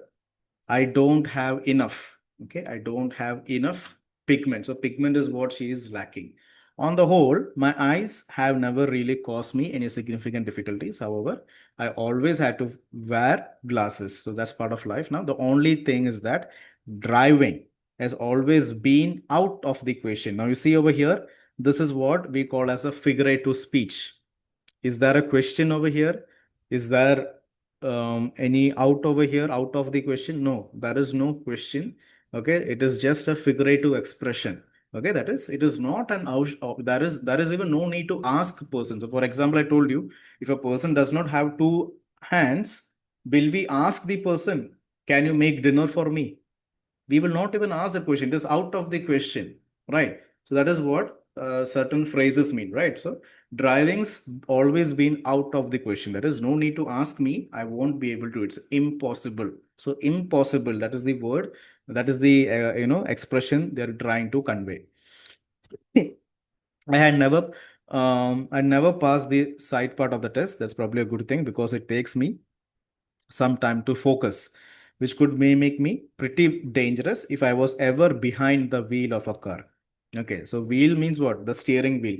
I don't have enough. Okay, I don't have enough pigment. So pigment is what she is lacking. On the whole, my eyes have never really caused me any significant difficulties. However, I always had to wear glasses. So that's part of life. Now, the only thing is that driving has always been out of the equation. Now you see over here, this is what we call as a figurative speech. Is there a question over here? Is there any out over here, out of the question? No, there is no question. Okay, it is just a figurative expression. Okay, that is, it is not an out. There is even no need to ask a person. So, for example, I told you, if a person does not have two hands, Will we ask the person, can you make dinner for me? We will not even ask the question. It is out of the question, right? So that is what certain phrases mean, right? So driving's always been out of the question. There is no need to ask me. I won't be able to. It's impossible. So impossible. That is the word. That is the expression they're trying to convey. I never passed the side part of the test. That's probably a good thing because it takes me some time to focus, which could may make me pretty dangerous if I was ever behind the wheel of a car. Okay, so wheel means what? The steering wheel.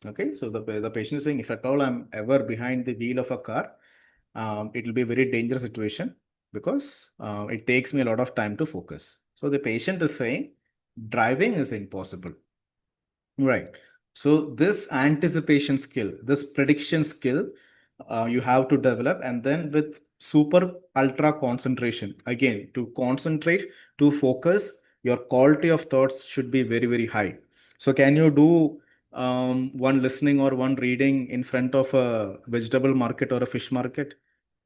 Okay, so the patient is saying, if at all I'm ever behind the wheel of a car, it will be a very dangerous situation because it takes me a lot of time to focus. So the patient is saying, driving is impossible. Right. So this anticipation skill, this prediction skill, you have to develop, and then with super ultra concentration, again, to concentrate, to focus, your quality of thoughts should be very, very high. So can you do one listening or one reading in front of a vegetable market or a fish market?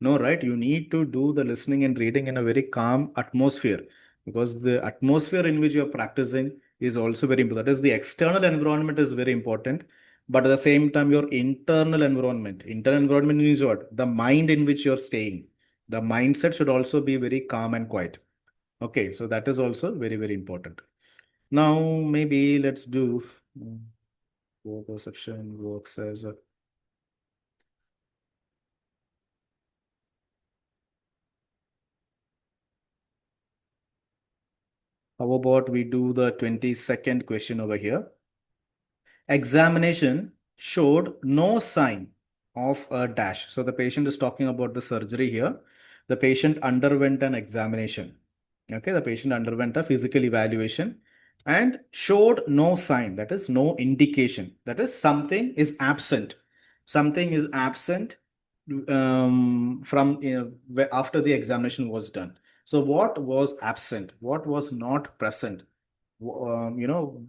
No, right? You need to do the listening and reading in a very calm atmosphere, because the atmosphere in which you're practicing is also very important. That is, the external environment is very important, but at the same time, your internal environment. Internal environment means what? The mind in which you're staying. The mindset should also be very calm and quiet. Okay, so that is also very, very important. Now, maybe let's do perception works as a. How about we do the 22nd question over here? Examination showed no sign of a dash. So the patient is talking about the surgery here. The patient underwent an examination. Okay, the patient underwent a physical evaluation and showed no sign, that is no indication, that is something is absent. Something is absent from after the examination was done. So what was absent? What was not present? Um, you know,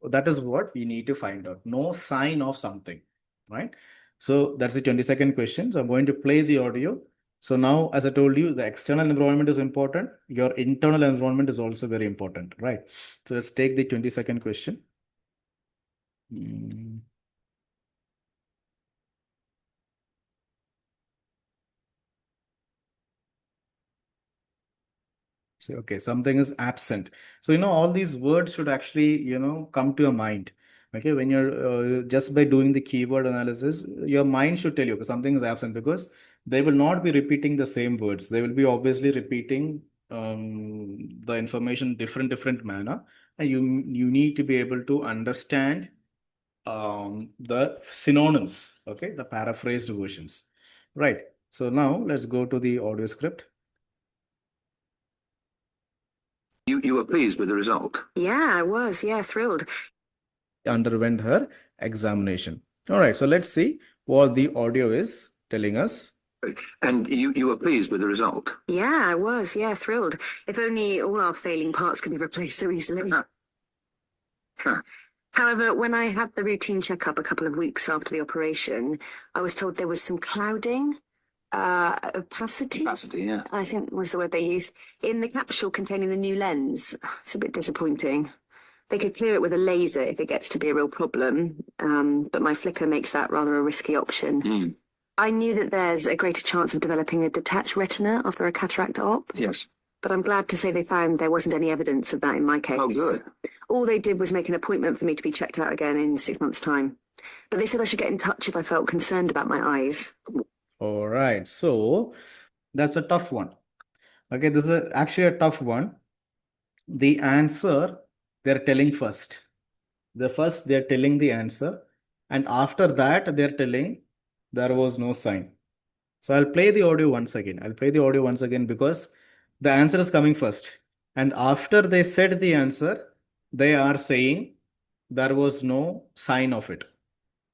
that is what we need to find out. No sign of something, right? So that's the 22nd question. So I'm going to play the audio. So now, as I told you, the external environment is important. Your internal environment is also very important, right? So let's take the 22nd question. So, okay, something is absent. So, all these words should actually, come to your mind. Okay, when you're just by doing the keyword analysis, your mind should tell you something is absent, because they will not be repeating the same words. They will be obviously repeating the information different manner, and you need to be able to understand the synonyms. Okay, the paraphrased versions, right? So now let's go to the audio script. You were pleased with the result? Yeah, I was. Yeah, thrilled. Underwent her examination. All right, so let's see what the audio is telling us. And you were pleased with the result? Yeah, I was. Yeah, thrilled. If only all our failing parts could be replaced so easily. However, when I had the routine checkup a couple of weeks after the operation, I was told there was some clouding, opacity. Opacity, yeah. I think was the word they used, in the capsule containing the new lens. It's a bit disappointing. They could clear it with a laser if it gets to be a real problem, but my flicker makes that rather a risky option. I knew that there's a greater chance of developing a detached retina after a cataract op. Yes. But I'm glad to say they found there wasn't any evidence of that in my case. Oh, good. All they did was make an appointment for me to be checked out again in 6 months' time. But they said I should get in touch if I felt concerned about my eyes. All right, so that's a tough one. Okay, this is actually a tough one. The answer they're telling first. They're telling the answer, and after that they're telling there was no sign. So I'll play the audio once again. Because the answer is coming first. And after they said the answer, they are saying there was no sign of it.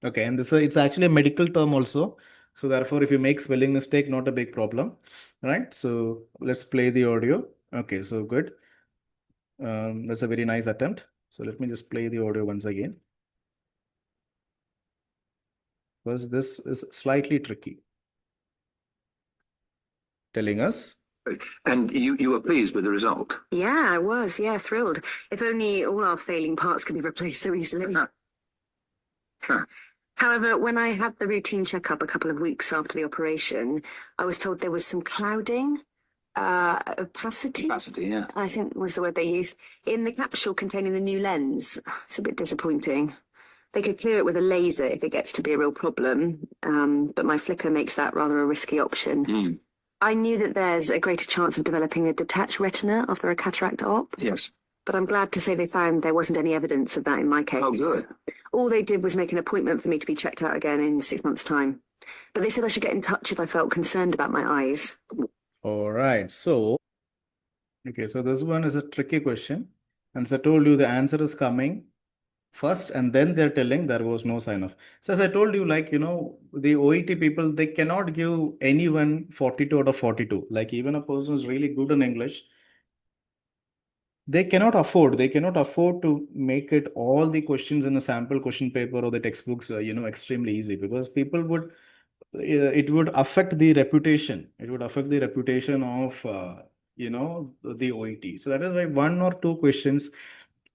Okay, and it's actually a medical term also. So therefore, if you make spelling mistake, not a big problem, right? So let's play the audio. Okay, so good. That's a very nice attempt. So let me just play the audio once again, because this is slightly tricky. telling us. And you were pleased with the result? Yeah, I was. Yeah, thrilled. If only all our failing parts could be replaced so easily. However, when I had the routine checkup a couple of weeks after the operation, I was told there was some clouding, opacity, Capacity, yeah. I think was the word they used, in the capsule containing the new lens. It's a bit disappointing. They could clear it with a laser if it gets to be a real problem, but my flicker makes that rather a risky option. I knew that there's a greater chance of developing a detached retina after a cataract op. Yes. But I'm glad to say they found there wasn't any evidence of that in my case. Oh, good. All they did was make an appointment for me to be checked out again in 6 months' time. But they said I should get in touch if I felt concerned about my eyes. All right. So, okay, so this one is a tricky question. And as I told you, the answer is coming first, and then they're telling there was no sign of. So as I told you, like, the OET people, they cannot give anyone 42 out of 42. Like even a person who's really good in English, they cannot afford to make it all the questions in a sample question paper or the textbooks, extremely easy, because people would, it would affect the reputation. It would affect the reputation of, the OET. So that is why one or two questions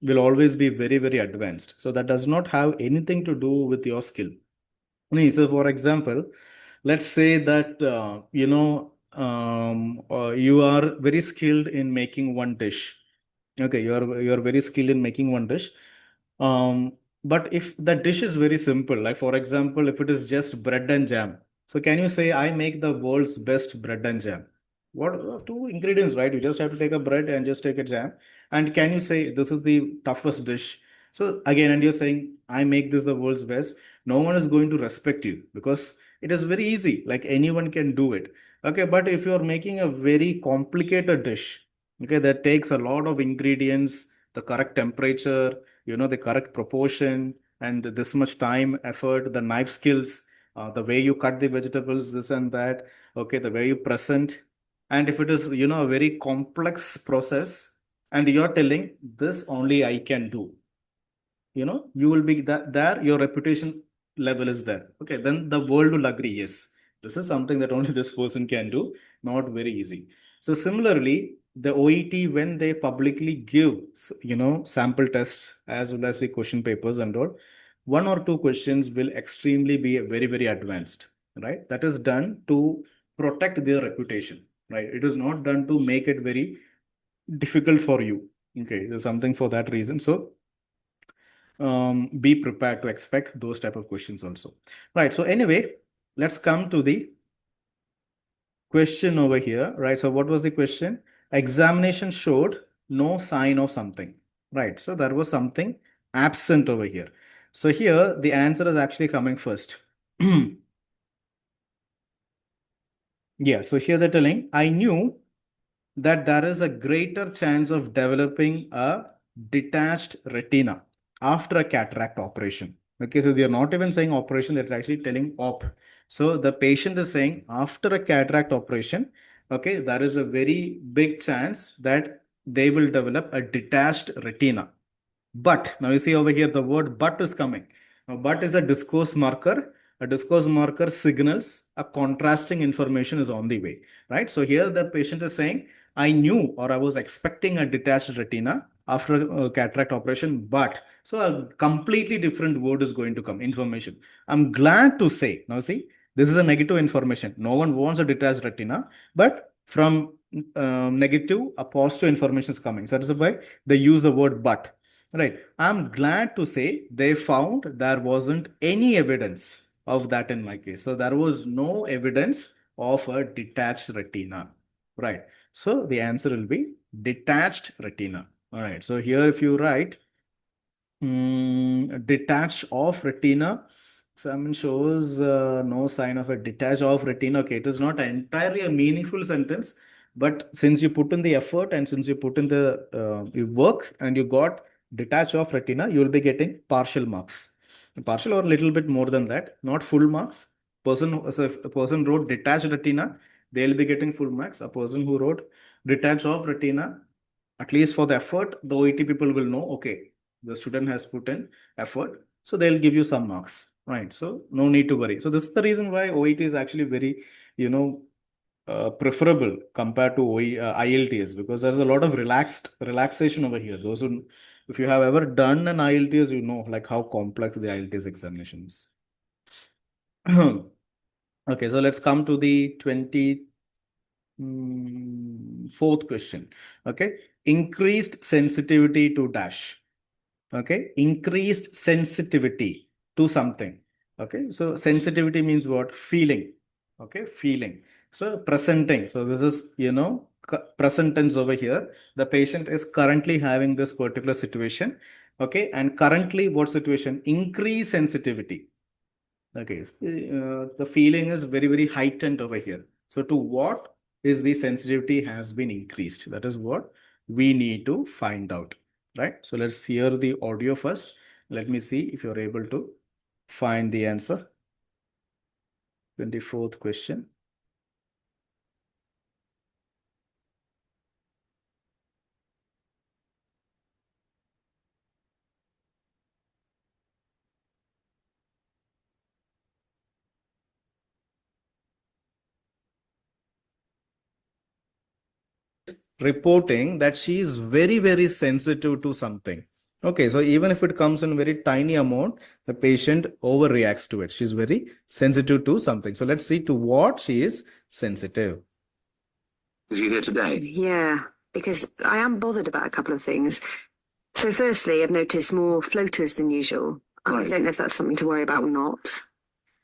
will always be very, very advanced. So that does not have anything to do with your skill. So for example, let's say that, you are very skilled in making one dish. Okay, you're very skilled in making one dish. Um, but if the dish is very simple, like for example, if it is just bread and jam, so can you say I make the world's best bread and jam? What two ingredients, right? You just have to take a bread and just take a jam. And can you say this is the toughest dish? So again, and you're saying I make this the world's best. No one is going to respect you because it is very easy. Like anyone can do it. Okay, but if you're making a very complicated dish, okay, that takes a lot of ingredients, the correct temperature, the correct proportion, and this much time, effort, the knife skills, the way you cut the vegetables, this and that, okay, the way you present. And if it is, a very complex process, and you're telling this only I can do, you will be that there, your reputation level is there. Okay, then the world will agree, yes, this is something that only this person can do, not very easy. So similarly, the OET, when they publicly give, sample tests as well as the question papers and all, one or two questions will extremely be very, very advanced, right? That is done to protect their reputation, right? It is not done to make it very difficult for you. Okay, there's something for that reason. So be prepared to expect those type of questions also. Right. So anyway, let's come to the question over here. Right. So what was the question? Examination showed no sign of something. Right. So there was something absent over here. So here the answer is actually coming first. Yeah. So here they're telling, I knew that there is a greater chance of developing a detached retina after a cataract operation. Okay, so they're not even saying operation, they're actually telling op. So the patient is saying after a cataract operation, okay, there is a very big chance that they will develop a detached retina. But now you see over here the word but is coming. Now, but is a discourse marker. A discourse marker signals a contrasting information is on the way, right? So here the patient is saying, I knew or I was expecting a detached retina after a cataract operation, but so a completely different word is going to come, information. I'm glad to say, now see, this is a negative information. No one wants a detached retina, but from negative, a positive information is coming. So that is why they use the word but. Right. I'm glad to say they found there wasn't any evidence of that in my case. So there was no evidence of a detached retina. Right. So the answer will be detached retina. All right. So here if you write detached of retina, examine shows no sign of a detached of retina. Okay, it is not entirely a meaningful sentence, but since you put in the effort and since you put in the you work and you got detached of retina, you will be getting partial marks. Partial or a little bit more than that, not full marks. So if a person wrote detached retina, they'll be getting full marks. A person who wrote detached of retina, at least for the effort, the OET people will know, okay, the student has put in effort, so they'll give you some marks, right? So no need to worry. So this is the reason why OET is actually very, preferable compared to IELTS, because there's a lot of relaxation over here. Those who, if you have ever done an IELTS, you know like how complex the IELTS examination is. Okay, so let's come to the 24th question. Okay, increased sensitivity to dash. Okay, increased sensitivity to something. Okay, so sensitivity means what? Feeling. Okay, feeling. So presenting. So this is, present tense over here. The patient is currently having this particular situation. Okay, and currently what situation? Increased sensitivity. Okay, the feeling is very, very heightened over here. So to what is the sensitivity has been increased? That is what we need to find out, right? So let's hear the audio first. Let me see if you're able to find the answer. 24th question. Reporting that she is very, very sensitive to something. Okay, so even if it comes in very tiny amount, the patient overreacts to it. She's very sensitive to something. So let's see to what she is sensitive. Is you here today? Yeah, because I am bothered about a couple of things. So firstly, I've noticed more floaters than usual. I Right. don't know if that's something to worry about or not.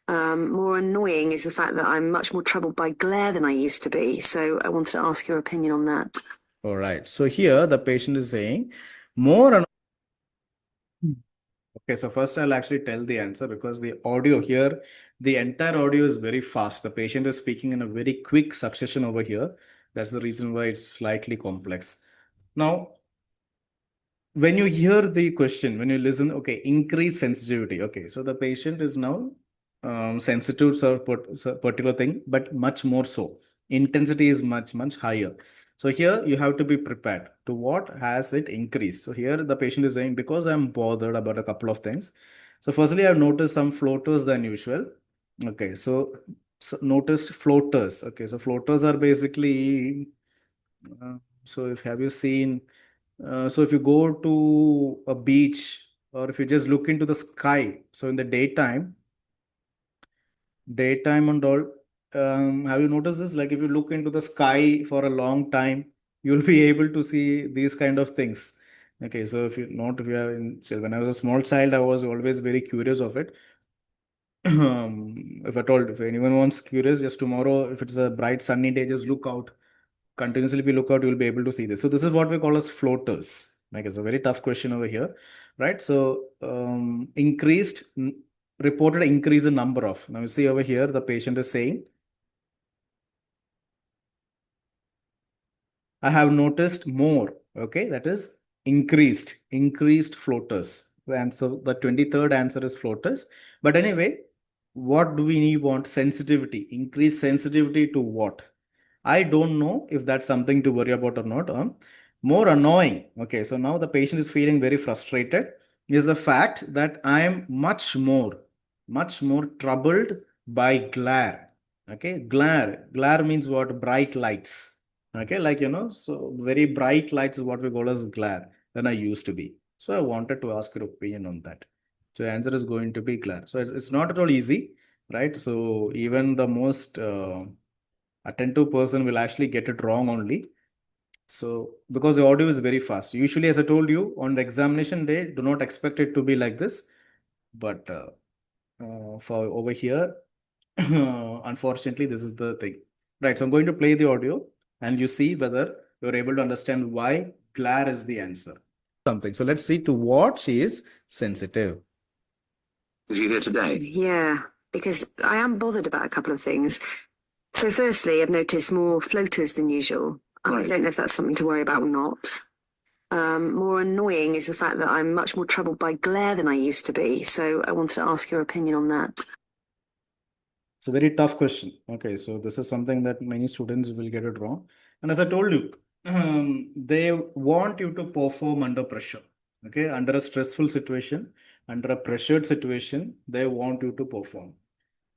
More annoying is the fact that I'm much more troubled by glare than I used to be. So I wanted to ask your opinion on that. All right. So here the patient is saying more. Okay, so first I'll actually tell the answer, because the audio here, the entire audio is very fast. The patient is speaking in a very quick succession over here. That's the reason why it's slightly complex. Now, when you hear the question, when you listen, okay, increase sensitivity. Okay, so the patient is now sensitive to a particular thing, but much more so. Intensity is much, much higher. So here you have to be prepared to what has it increased. So here the patient is saying, because I'm bothered about a couple of things. So firstly, I've noticed some floaters than usual. Okay, so noticed floaters. Okay, so floaters are basically, so if have you seen, so if you go to a beach, or if you just look into the sky, so in the daytime and all, have you noticed this? Like if you look into the sky for a long time, you'll be able to see these kind of things. Okay, so if you are when I was a small child, I was always very curious of it. If anyone wants curious, just tomorrow, if it's a bright sunny day, just look out. Continuously, if you look out, you'll be able to see this. So this is what we call as floaters. Like it's a very tough question over here, right? So reported increase in number of. Now you see over here, the patient is saying, I have noticed more. Okay, that is increased floaters. And so the 23rd answer is floaters. But anyway, what do we want? Sensitivity. Increased sensitivity to what? I don't know if that's something to worry about or not. More annoying. Okay, so now the patient is feeling very frustrated. Is the fact that I am much more troubled by glare. Okay, glare means what? Bright lights. Okay, so very bright lights is what we call as glare than I used to be. So I wanted to ask your opinion on that. So the answer is going to be glare. So it's not at all easy, right? So even the most attentive person will actually get it wrong only. So because the audio is very fast. Usually, as I told you, on the examination day, do not expect it to be like this. But for over here, unfortunately, this is the thing. Right. So I'm going to play the audio and you see whether you're able to understand why glare is the answer. Something. So let's see to what she is sensitive. Is you here today? Yeah, because I am bothered about a couple of things. So firstly, I've noticed more floaters than usual. I Right. don't know if that's something to worry about or not. More annoying is the fact that I'm much more troubled by glare than I used to be. So I wanted to ask your opinion on that. It's a very tough question. Okay, so this is something that many students will get it wrong. And as I told you, they want you to perform under pressure. Okay, under a stressful situation, under a pressured situation, they want you to perform.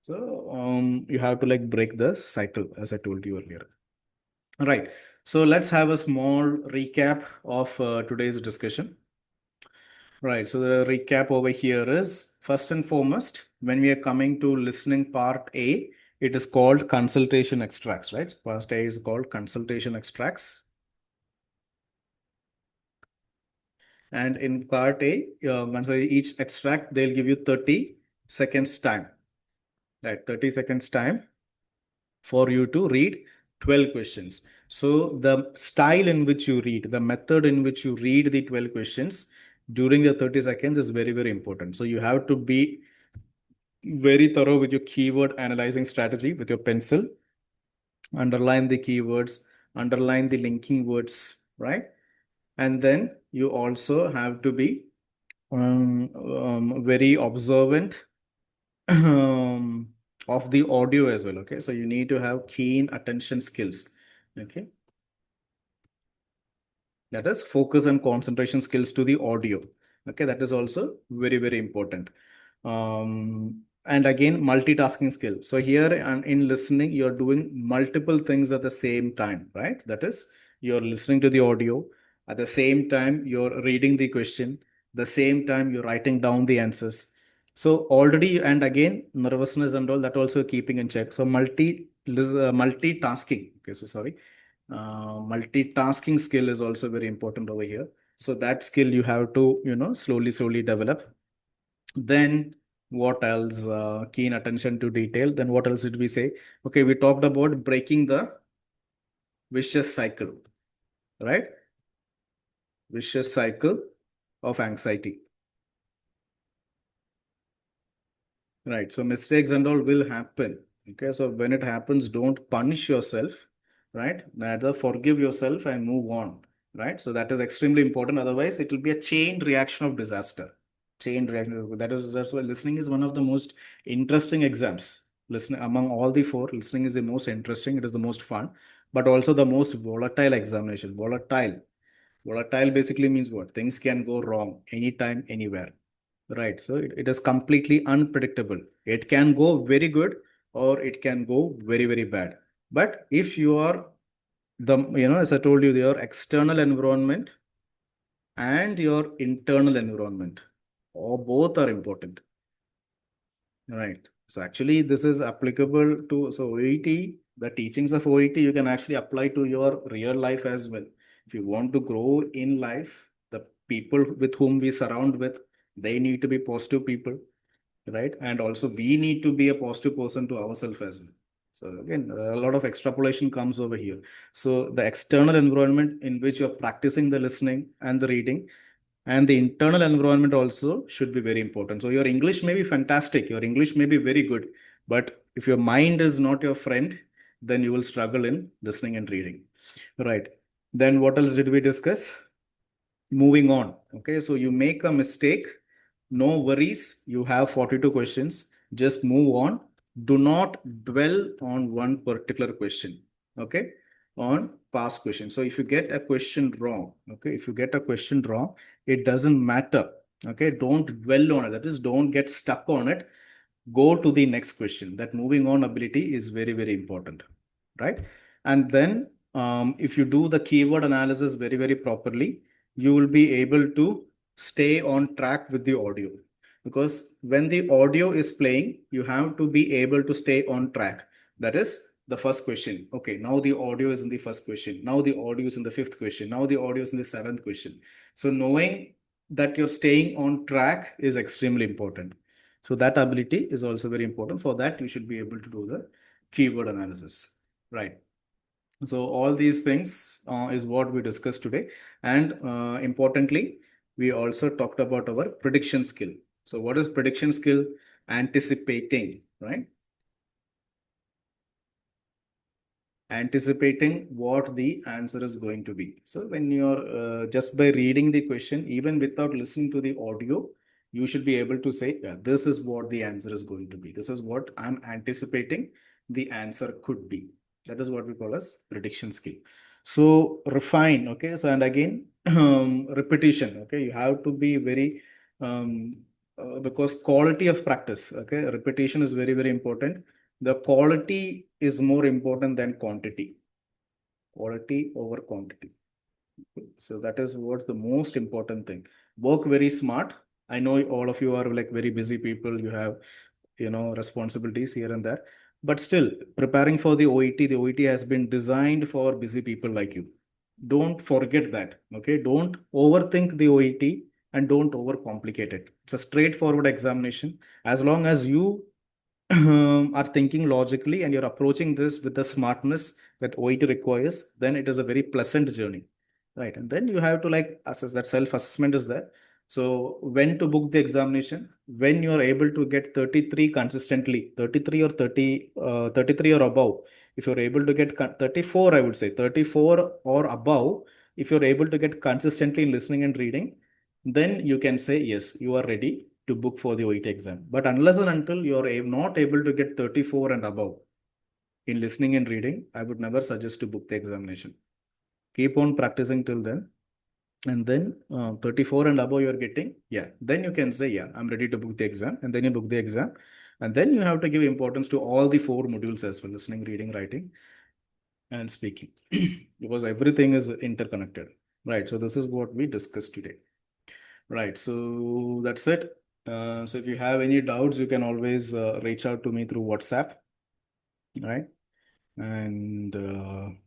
So you have to like break the cycle, as I told you earlier. Right. So let's have a small recap of today's discussion. Right. So the recap over here is, first and foremost, when we are coming to listening part A, it is called consultation extracts, right? Part A is called consultation extracts. And in part A, once each extract, they'll give you 30 seconds time, right? 30 seconds time for you to read 12 questions. So the style in which you read, the method in which you read the 12 questions during the 30 seconds is very, very important. So you have to be very thorough with your keyword analyzing strategy with your pencil. Underline the keywords, underline the linking words, right? And then you also have to be very observant of the audio as well. Okay, so you need to have keen attention skills. Okay, that is focus and concentration skills to the audio. Okay, that is also very, very important. And again, multitasking skill. So here and in listening, you're doing multiple things at the same time, right? That is, you're listening to the audio. At the same time, you're reading the question. The same time, you're writing down the answers. So already, and again, nervousness and all that also keeping in check. So multitasking. Okay, so sorry. Multitasking skill is also very important over here. So that skill you have to, slowly develop. Then what else? Keen attention to detail. Then what else did we say? Okay, we talked about breaking the vicious cycle, right? Vicious cycle of anxiety. Right. So mistakes and all will happen. Okay. So when it happens, don't punish yourself, right? Rather forgive yourself and move on. Right. So that is extremely important. Otherwise, it will be a chain reaction of disaster. Chain reaction. That's why listening is one of the most interesting exams. Listening among all the four, listening is the most interesting. It is the most fun, but also the most volatile examination. Volatile. Volatile basically means what? Things can go wrong anytime, anywhere. Right. So it is completely unpredictable. It can go very good or it can go very, very bad. But if you are as I told you, your external environment and your internal environment, or both are important. Right. So actually, this is applicable to OET, the teachings of OET, you can actually apply to your real life as well. If you want to grow in life, the people with whom we surround with, they need to be positive people, right? And also we need to be a positive person to ourselves as well. So again, a lot of extrapolation comes over here. So the external environment in which you're practicing the listening and the reading, and the internal environment also should be very important. So your English may be fantastic, your English may be very good, but if your mind is not your friend, then you will struggle in listening and reading. Right. Then what else did we discuss? Moving on. Okay, so you make a mistake, no worries. You have 42 questions. Just move on. Do not dwell on one particular question. Okay, on past question. So if you get a question wrong, okay, if you get a question wrong, it doesn't matter. Okay, don't dwell on it. That is, don't get stuck on it. Go to the next question. That moving on ability is very, very important, right? And then if you do the keyword analysis very, very properly, you will be able to stay on track with the audio. Because when the audio is playing, you have to be able to stay on track. That is the first question. Okay, now the audio is in the first question. Now the audio is in the fifth question. Now the audio is in the seventh question. So knowing that you're staying on track is extremely important. So that ability is also very important. For that, you should be able to do the keyword analysis, right? So all these things is what we discussed today. And importantly, we also talked about our prediction skill. So what is prediction skill? Anticipating, right? Anticipating what the answer is going to be. So when you're just by reading the question, even without listening to the audio, you should be able to say, yeah, this is what the answer is going to be. This is what I'm anticipating the answer could be. That is what we call as prediction skill. So refine, okay. So and again, repetition, okay. You have to be very because quality of practice, okay, repetition is very, very important. The quality is more important than quantity. Quality over quantity. So that is what's the most important thing. Work very smart. I know all of you are like very busy people. You have, responsibilities here and there. But still, preparing for the OET has been designed for busy people like you. Don't forget that. Okay. Don't overthink the OET and don't overcomplicate it. It's a straightforward examination. As long as you are thinking logically and you're approaching this with the smartness that OET requires, then it is a very pleasant journey. Right. And then you have to like assess that self-assessment is there. So when to book the examination, when you are able to get 33 consistently, 33 or 30, 33 or above. If you're able to get 34, I would say 34 or above, if you're able to get consistently in listening and reading, then you can say, yes, you are ready to book for the OET exam. But unless and until you are not able to get 34 and above in listening and reading, I would never suggest to book the examination. Keep on practicing till then. And then 34 and above you're getting, yeah, then you can say, yeah, I'm ready to book the exam. And then you book the exam. And then you have to give importance to all the 4 modules as well, listening, reading, writing, and speaking, because everything is interconnected. Right. So this is what we discussed today. Right. So that's it. So if you have any doubts, you can always reach out to me through WhatsApp. Right. And